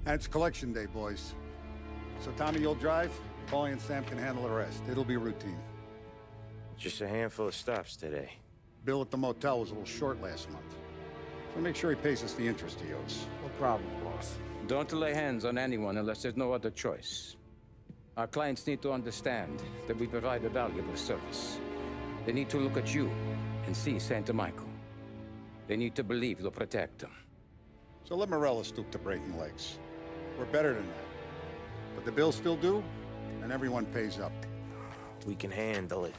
And it's collection day, boys. So Tommy, you'll drive. Paulie and Sam can handle the rest. It'll be routine. Just a handful of stops today. Bill at the motel was a little short last month. So make sure he pays us the interest he owes. No problem, boss. Don't lay hands on anyone unless there's no other choice. Our clients need to understand that we provide a valuable service. They need to look at you and see Santa Michael. They need to believe you'll protect them. So let Morella stoop to breaking legs. We're better than that. But the bills still due, and everyone pays up. We can handle it.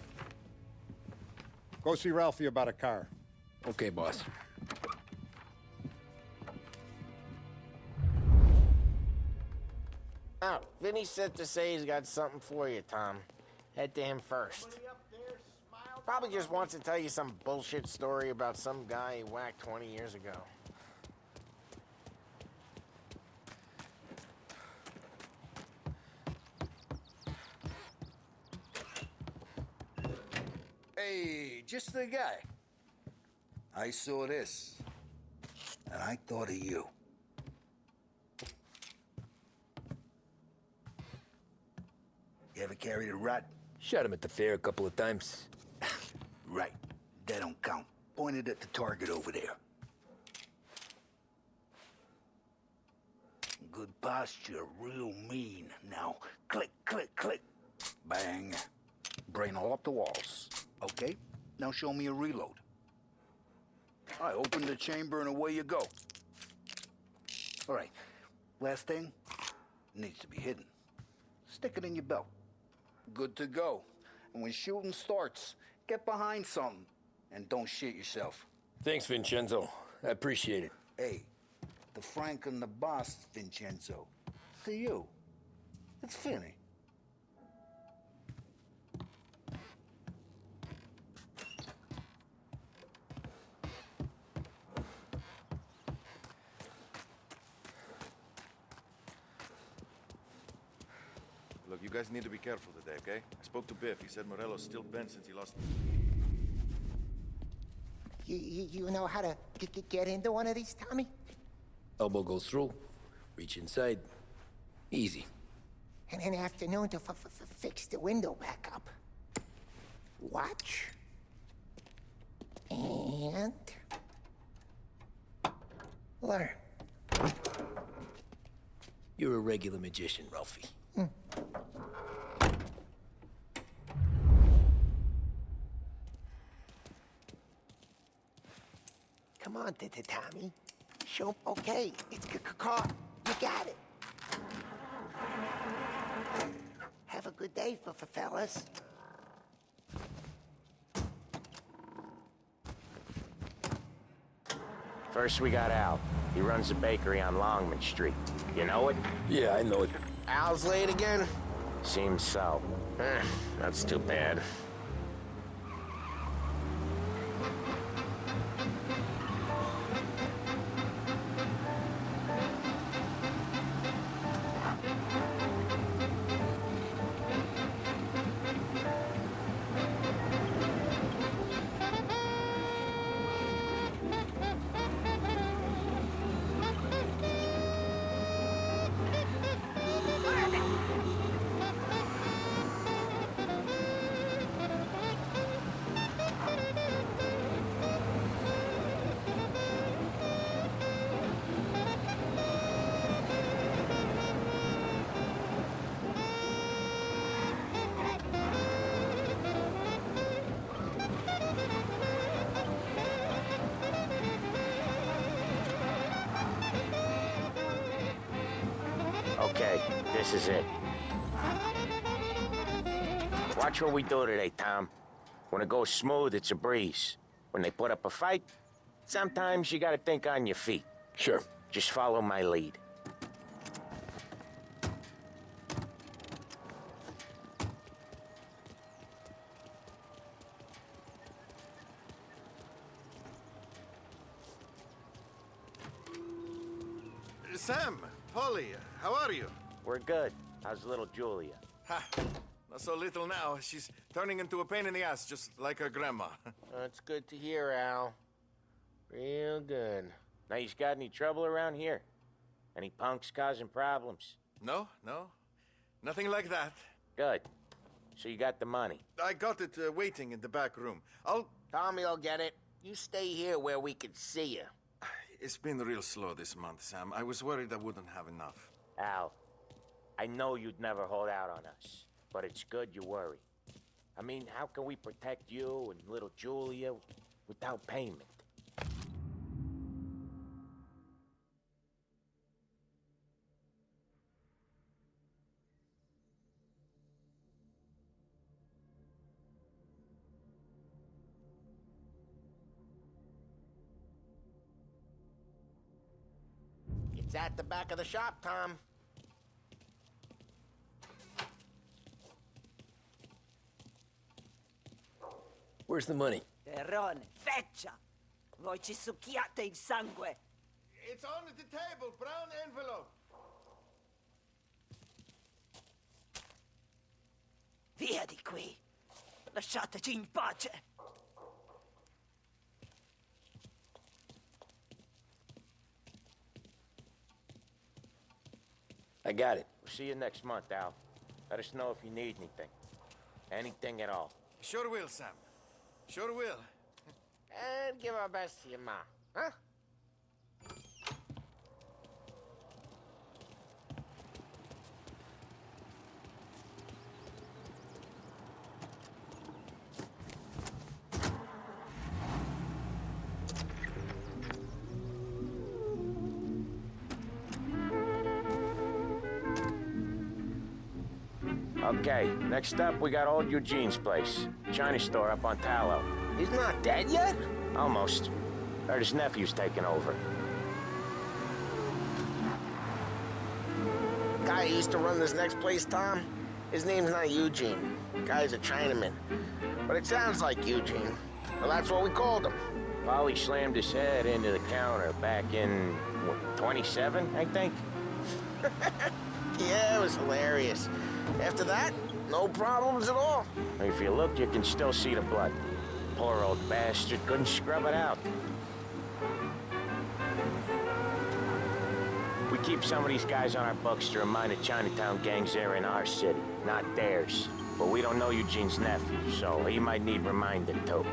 Go see Ralphie about a car. Okay, boss. Oh, Vinny said to say he's got something for you, Tom. Head to him first. Probably just wants to tell you some bullshit story about some guy he whacked 20 years ago. Hey, just the guy. I saw this, and I thought of you. You ever carried a rat? Shot him at the fair a couple of times. Right. That don't count. Pointed at the target over there. Good posture, real mean. Now, click, click, click. Bang. Brain all up the walls. Okay, now show me a reload. I open the chamber and away you go. All right, last thing, needs to be hidden. Stick it in your belt. Good to go. And when shooting starts, get behind something and don't shit yourself. Thanks, Vincenzo. I appreciate it. Hey, the Frank and the boss, Vincenzo. To you, it's Finny. Look, you guys need to be careful today, okay? I spoke to Biff. He said Morello's still bent since he lost... You know how to get into one of these, Tommy? Elbow goes through, reach inside. Easy. And an afternoon to fix the window back up. Watch. And... learn. You're a regular magician, Ralphie. Come on, Tommy. Show 'em. Okay, it's caught. You got it. Have a good day, fellas. First we got Al. He runs a bakery on Longman Street. You know it? Yeah, I know it. Al's late again? Seems so. That's too bad. This is it. Watch what we do today, Tom. When it goes smooth, it's a breeze. When they put up a fight, sometimes you gotta think on your feet. Sure. Just follow my lead. Sam, Polly, how are you? We're good. How's little Julia? Ha! Not so little now. She's turning into a pain in the ass, just like her grandma. That's good to hear, Al. Real good. Now, you got any trouble around here? Any punks causing problems? No. Nothing like that. Good. So you got the money? I got it waiting in the back room. Tommy will get it. You stay here where we can see you. It's been real slow this month, Sam. I was worried I wouldn't have enough. Al, I know you'd never hold out on us, but it's good you worry. I mean, how can we protect you and little Julia without payment? It's at the back of the shop, Tom. Where's the money? Terrone, feccia! Voi ci succhiate il sangue! It's on the table, brown envelope. Via di qui! Lasciateci in pace! I got it. We'll see you next month, Al. Let us know if you need anything. Anything at all. Sure will, Sam. Sure will. And give our best to your ma, huh? Okay, next up, we got old Eugene's place. China store up on Tallow. He's not dead yet? Almost. Heard his nephew's taking over. Guy who used to run this next place, Tom, his name's not Eugene. Guy's a Chinaman. But it sounds like Eugene. Well, that's what we called him. Polly slammed his head into the counter back in, what, 27, I think? Yeah, it was hilarious. After that, no problems at all. If you look, you can still see the blood. Poor old bastard couldn't scrub it out. We keep some of these guys on our books to remind the Chinatown gangs they're in our city, not theirs. But we don't know Eugene's nephew, so he might need reminding too.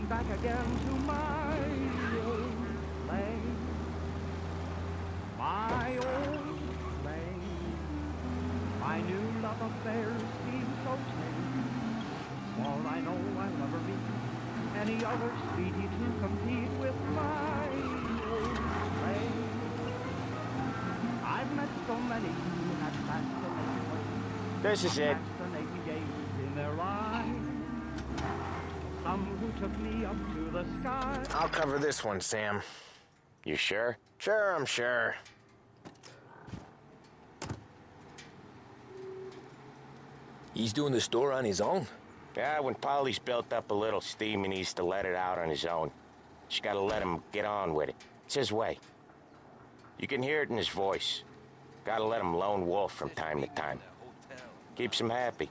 Back again to my old lane, my old lane. My new love affairs seem so tame. For I know I'll never meet any other sweetie to compete with my old lane. I've met so many who had fascinating ways. This is it. Fascinating gaze in their eyes. Some who took me up to the sky. I'll cover this one, Sam. You sure? Sure, I'm sure. He's doing the store on his own? Yeah, when Polly's built up a little steam, he needs to let it out on his own. Just gotta let him get on with it. It's his way. You can hear it in his voice. Gotta let him lone wolf from time to time. Keeps him happy.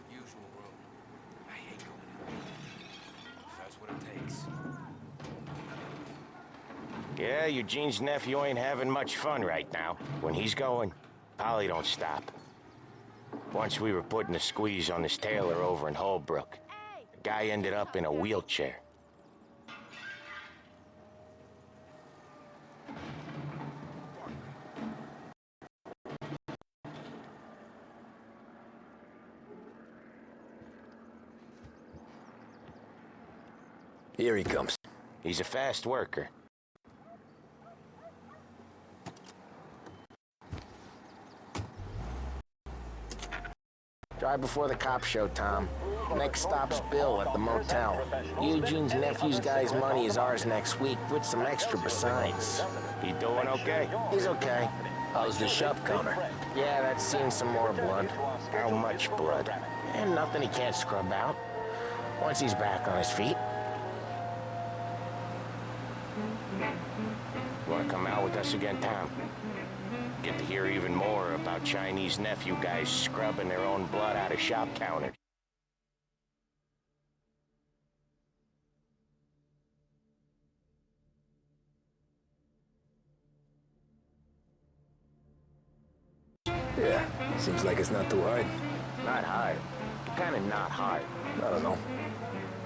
Yeah, Eugene's nephew ain't having much fun right now. When he's going, Polly don't stop. Once we were putting the squeeze on this tailor over in Holbrook. The guy ended up in a wheelchair. Here he comes. He's a fast worker. Drive before the cops show, Tom. Next stop's Bill at the motel. Eugene's nephew's guy's money is ours next week, with some extra besides. He doing okay? He's okay. How's the shop counter? Yeah, that's seen some more blood. How much blood? And nothing he can't scrub out. Once he's back on his feet. Wanna come out with us again, Tom? Get to hear even more about Chinese nephew guys scrubbing their own blood out of shop counters. Yeah, seems like it's not too hard. Not hard. Kinda not hard. I don't know.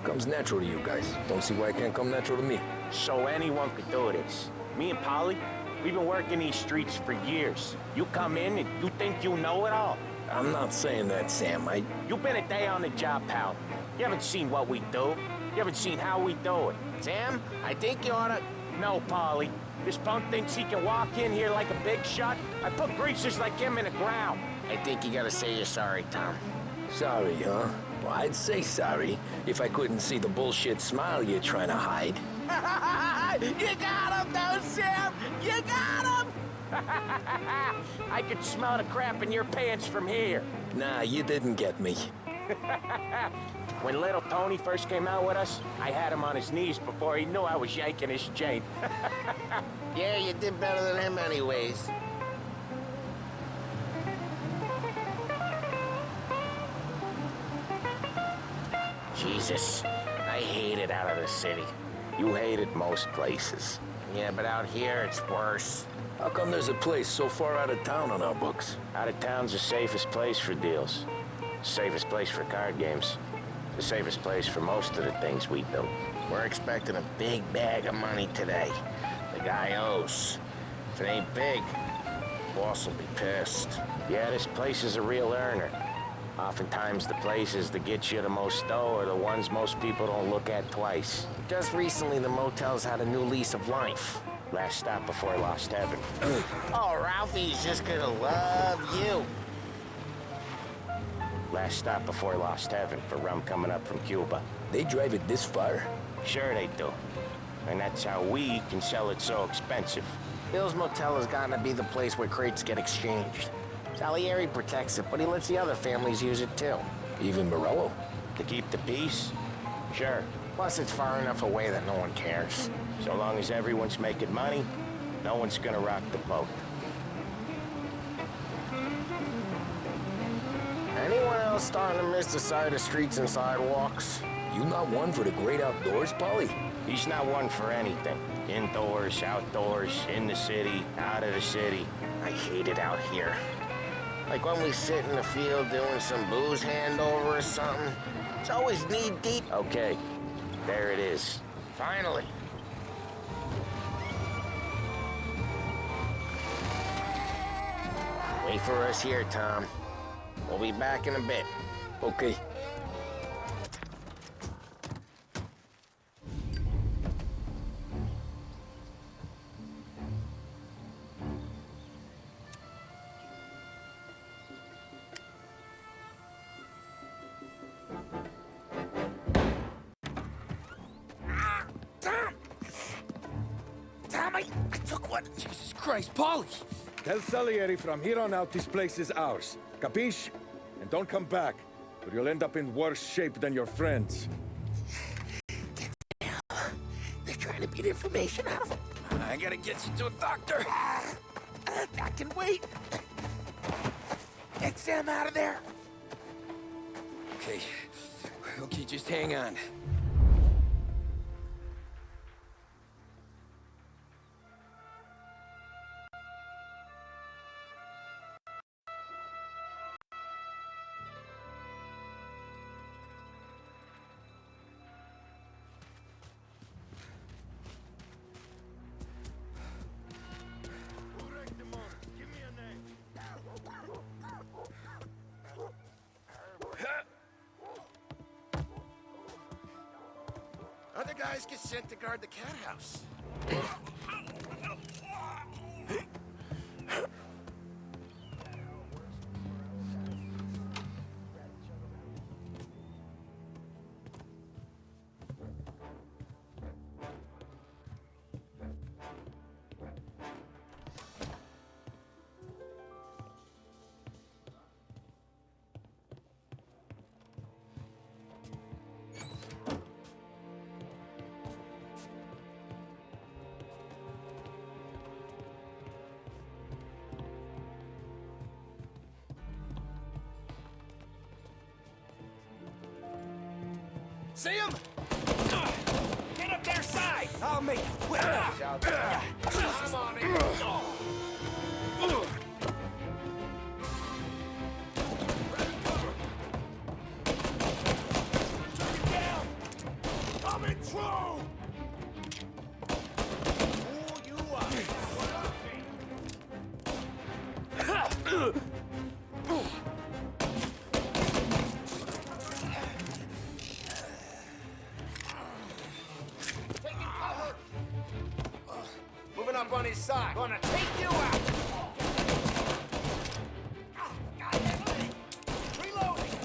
Comes natural to you guys. Don't see why it can't come natural to me. So anyone could do this. Me and Polly, we've been working these streets for years. You come in and you think you know it all. I'm not saying that, Sam. You've been a day on the job, pal. You haven't seen what we do. You haven't seen how we do it. Sam, I think you oughta... No, Polly. This punk thinks he can walk in here like a big shot. I put greasers like him in the ground. I think you gotta say you're sorry, Tom. Sorry, huh? Well, I'd say sorry if I couldn't see the bullshit smile you're trying to hide. You got him, though, Sam! You got him! I could smell the crap in your pants from here. Nah, you didn't get me. When little Tony first came out with us, I had him on his knees before he knew I was yanking his chain. Yeah, you did better than him anyways. Jesus, I hate it out of the city. You hate it most places. Yeah, but out here, it's worse. How come there's a place so far out of town on our books? Out of town's the safest place for deals. Safest place for card games. The safest place for most of the things we do. We're expecting a big bag of money today. The guy owes. If it ain't big, boss will be pissed. Yeah, this place is a real earner. Oftentimes the places that get you the most dough are the ones most people don't look at twice. Just recently, the motel's had a new lease of life. Last stop before Lost Heaven. Oh, Ralphie's just gonna love you. Last stop before Lost Heaven for rum coming up from Cuba. They drive it this far? Sure they do. And that's how we can sell it so expensive. Bill's Motel has gotten to be the place where crates get exchanged. Salieri protects it, but he lets the other families use it too. Even Morello? To keep the peace? Sure. Plus it's far enough away that no one cares. So long as everyone's making money, no one's gonna rock the boat. Anyone else starting to miss the side of streets and sidewalks? You not one for the great outdoors, Polly? He's not one for anything. Indoors, outdoors, in the city, out of the city. I hate it out here. Like when we sit in the field doing some booze handover or something. It's always knee-deep. Okay, there it is. Finally. Wait for us here, Tom. We'll be back in a bit. Okay. Tommy, I took one. Jesus Christ, Polly! Tell Salieri from here on out this place is ours. Capiche? And don't come back, or you'll end up in worse shape than your friends. They're trying to beat information out of him. I gotta get you to a doctor. I can wait. Get Sam out of there. Okay. Okay, just hang on. The guys get sent to guard the cat house. See him? Get up their side! I'll make it quick. I'm on it. Down! Coming through! Who you Moving up on his side. Gonna take you out. Reloading.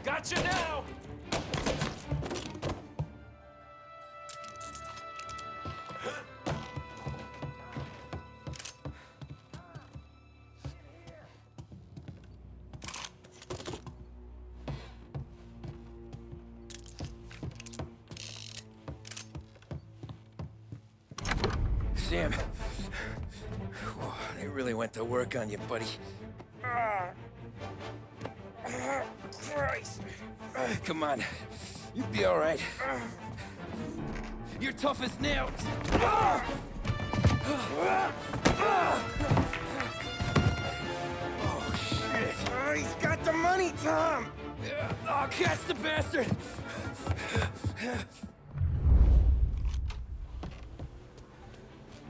Gotcha now! Sam. Whoa, they really went to work on you, buddy. Christ! Come on. You'll be all right. You're tough as nails. Oh, shit. Oh, he's got the money, Tom! Oh, catch the bastard!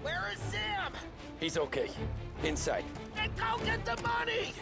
Where is Sam? He's okay. Inside. Then go get the money!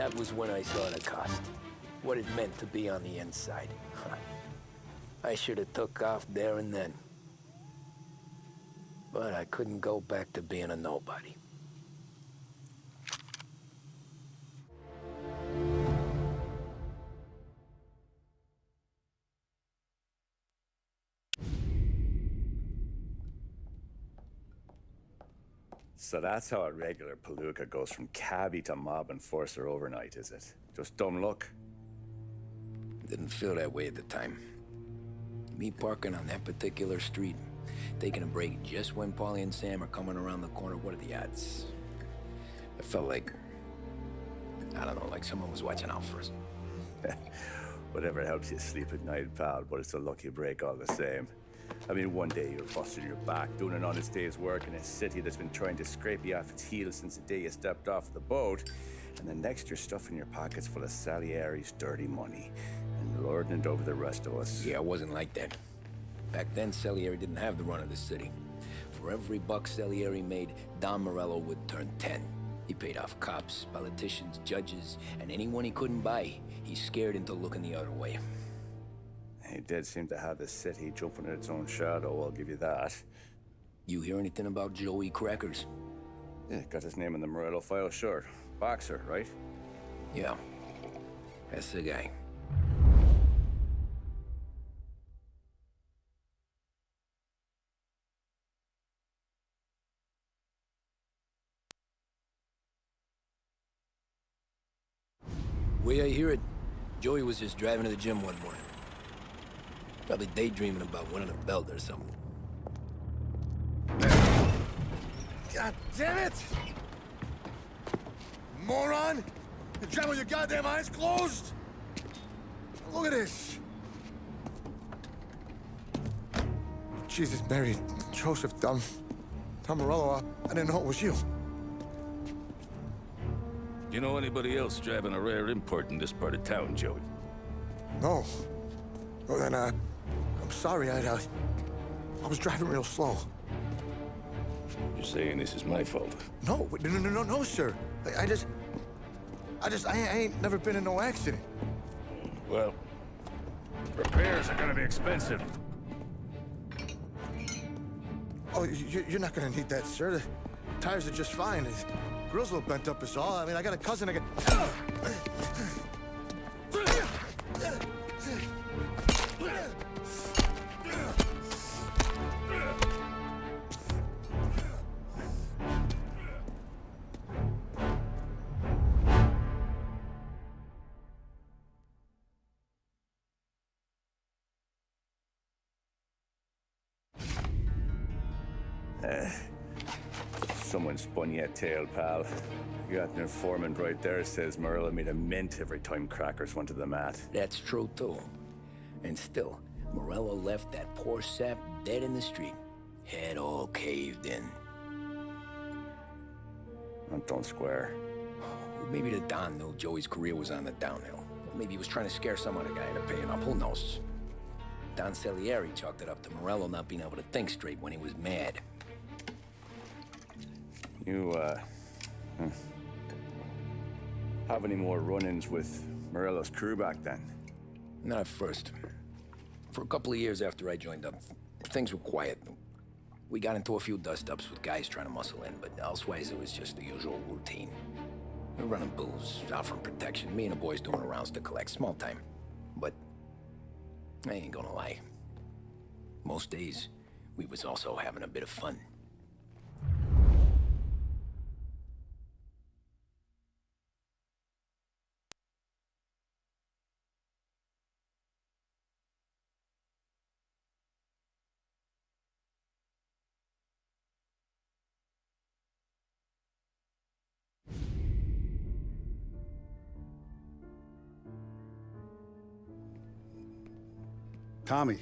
That was when I saw the cost. What it meant to be on the inside. I should have took off there and then. But I couldn't go back to being a nobody. So that's how a regular palooka goes from cabbie to mob enforcer overnight, is it? Just dumb luck? Didn't feel that way at the time. Me parking on that particular street, taking a break just when Paulie and Sam are coming around the corner, what are the odds? I felt like, I don't know, like someone was watching out for us. Whatever helps you sleep at night, pal, but it's a lucky break all the same. I mean, one day you're busting your back, doing an honest day's work in a city that's been trying to scrape you off its heels since the day you stepped off the boat, and the next you're stuffing your pockets full of Salieri's dirty money and lording it over the rest of us. Yeah, it wasn't like that. Back then, Salieri didn't have the run of the city. For every buck Salieri made, Don Morello would turn 10. He paid off cops, politicians, judges, and anyone he couldn't buy, he scared into looking the other way. He did seem to have the city jumping at its own shadow, I'll give you that. You hear anything about Joey Crackers? Yeah, got his name in the Morello file, sure. Boxer, right? Yeah, that's the guy. The way I hear it, Joey was just driving to the gym one morning. Probably daydreaming about winning a belt or something. God damn it! Moron! You drive with your goddamn eyes closed? Look at this! Jesus, Mary, Joseph, Tom Morello, I didn't know it was you. You know anybody else driving a rare import in this part of town, Joey? No. Well, then, I'm sorry, I was driving real slow. You're saying this is my fault? No, sir. I ain't never been in no accident. Well, repairs are gonna be expensive. Oh, you're not gonna need that, sir. The tires are just fine. The grill's a little bent up is all. I mean, I got a cousin I can... Someone spun you a tail, pal. You got an informant right there says Morello made a mint every time Crackers went to the mat. That's true, too. And still, Morello left that poor sap dead in the street. Head all caved in. That don't square. Maybe the Don knew Joey's career was on the downhill. Maybe he was trying to scare some other guy into paying up. Who knows? Don Salieri chalked it up to Morello not being able to think straight when he was mad. You, have any more run-ins with Morello's crew back then? Not at first. For a couple of years after I joined up, things were quiet. We got into a few dust-ups with guys trying to muscle in, but elsewise it was just the usual routine. We're running booze, offering protection, me and the boys doing the rounds to collect, small time. But I ain't gonna lie. Most days, we was also having a bit of fun. Tommy,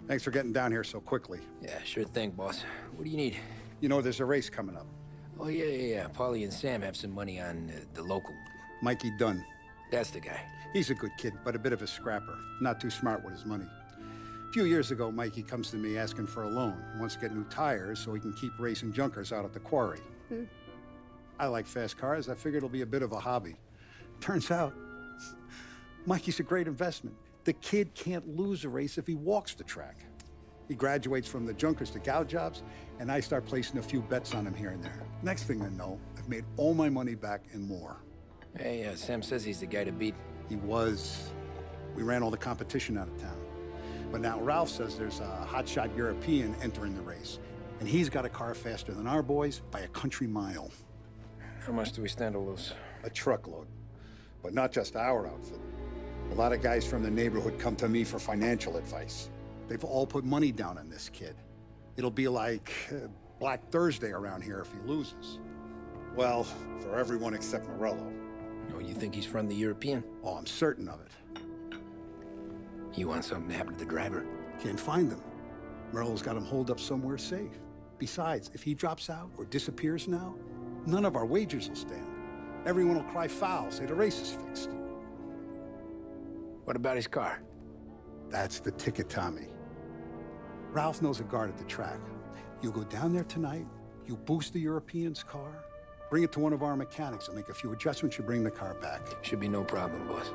thanks for getting down here so quickly. Yeah, sure thing, boss. What do you need? You know, there's a race coming up. Oh, yeah. Paulie and Sam have some money on the local. Mikey Dunn. That's the guy. He's a good kid, but a bit of a scrapper. Not too smart with his money. A few years ago, Mikey comes to me asking for a loan. He wants to get new tires so he can keep racing junkers out at the quarry. I like fast cars. I figured it'll be a bit of a hobby. Turns out, Mikey's a great investment. The kid can't lose a race if he walks the track. He graduates from the junkers to gal jobs, and I start placing a few bets on him here and there. Next thing I know, I've made all my money back and more. Hey, Sam says he's the guy to beat. He was. We ran all the competition out of town. But now Ralph says there's a hotshot European entering the race, and he's got a car faster than our boys by a country mile. How much do we stand to lose? A truckload. But not just our outfit. A lot of guys from the neighborhood come to me for financial advice. They've all put money down on this kid. It'll be like Black Thursday around here if he loses. Well, for everyone except Morello. Oh, you think he's from the European? Oh, I'm certain of it. You want something to happen to the driver? Can't find him. Morello's got him holed up somewhere safe. Besides, if he drops out or disappears now, none of our wagers will stand. Everyone will cry foul, say the race is fixed. What about his car? That's the ticket, Tommy. Ralph knows a guard at the track. You go down there tonight, you boost the European's car, bring it to one of our mechanics, and make a few adjustments, you bring the car back. Should be no problem, boss.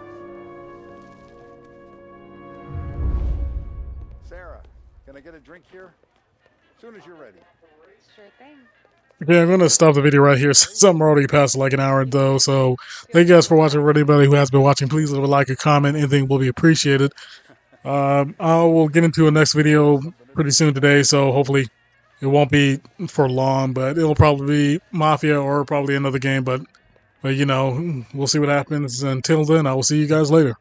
Sarah, can I get a drink here? As soon as you're ready. Sure thing. Okay, I'm going to stop the video right here since I'm already past like an hour though. So thank you guys for watching. For anybody who has been watching, please leave a like, a comment, anything will be appreciated. I will get into a next video pretty soon today, so hopefully it won't be for long, but it'll probably be Mafia or probably another game, but you know, we'll see what happens. Until then, I will see you guys later.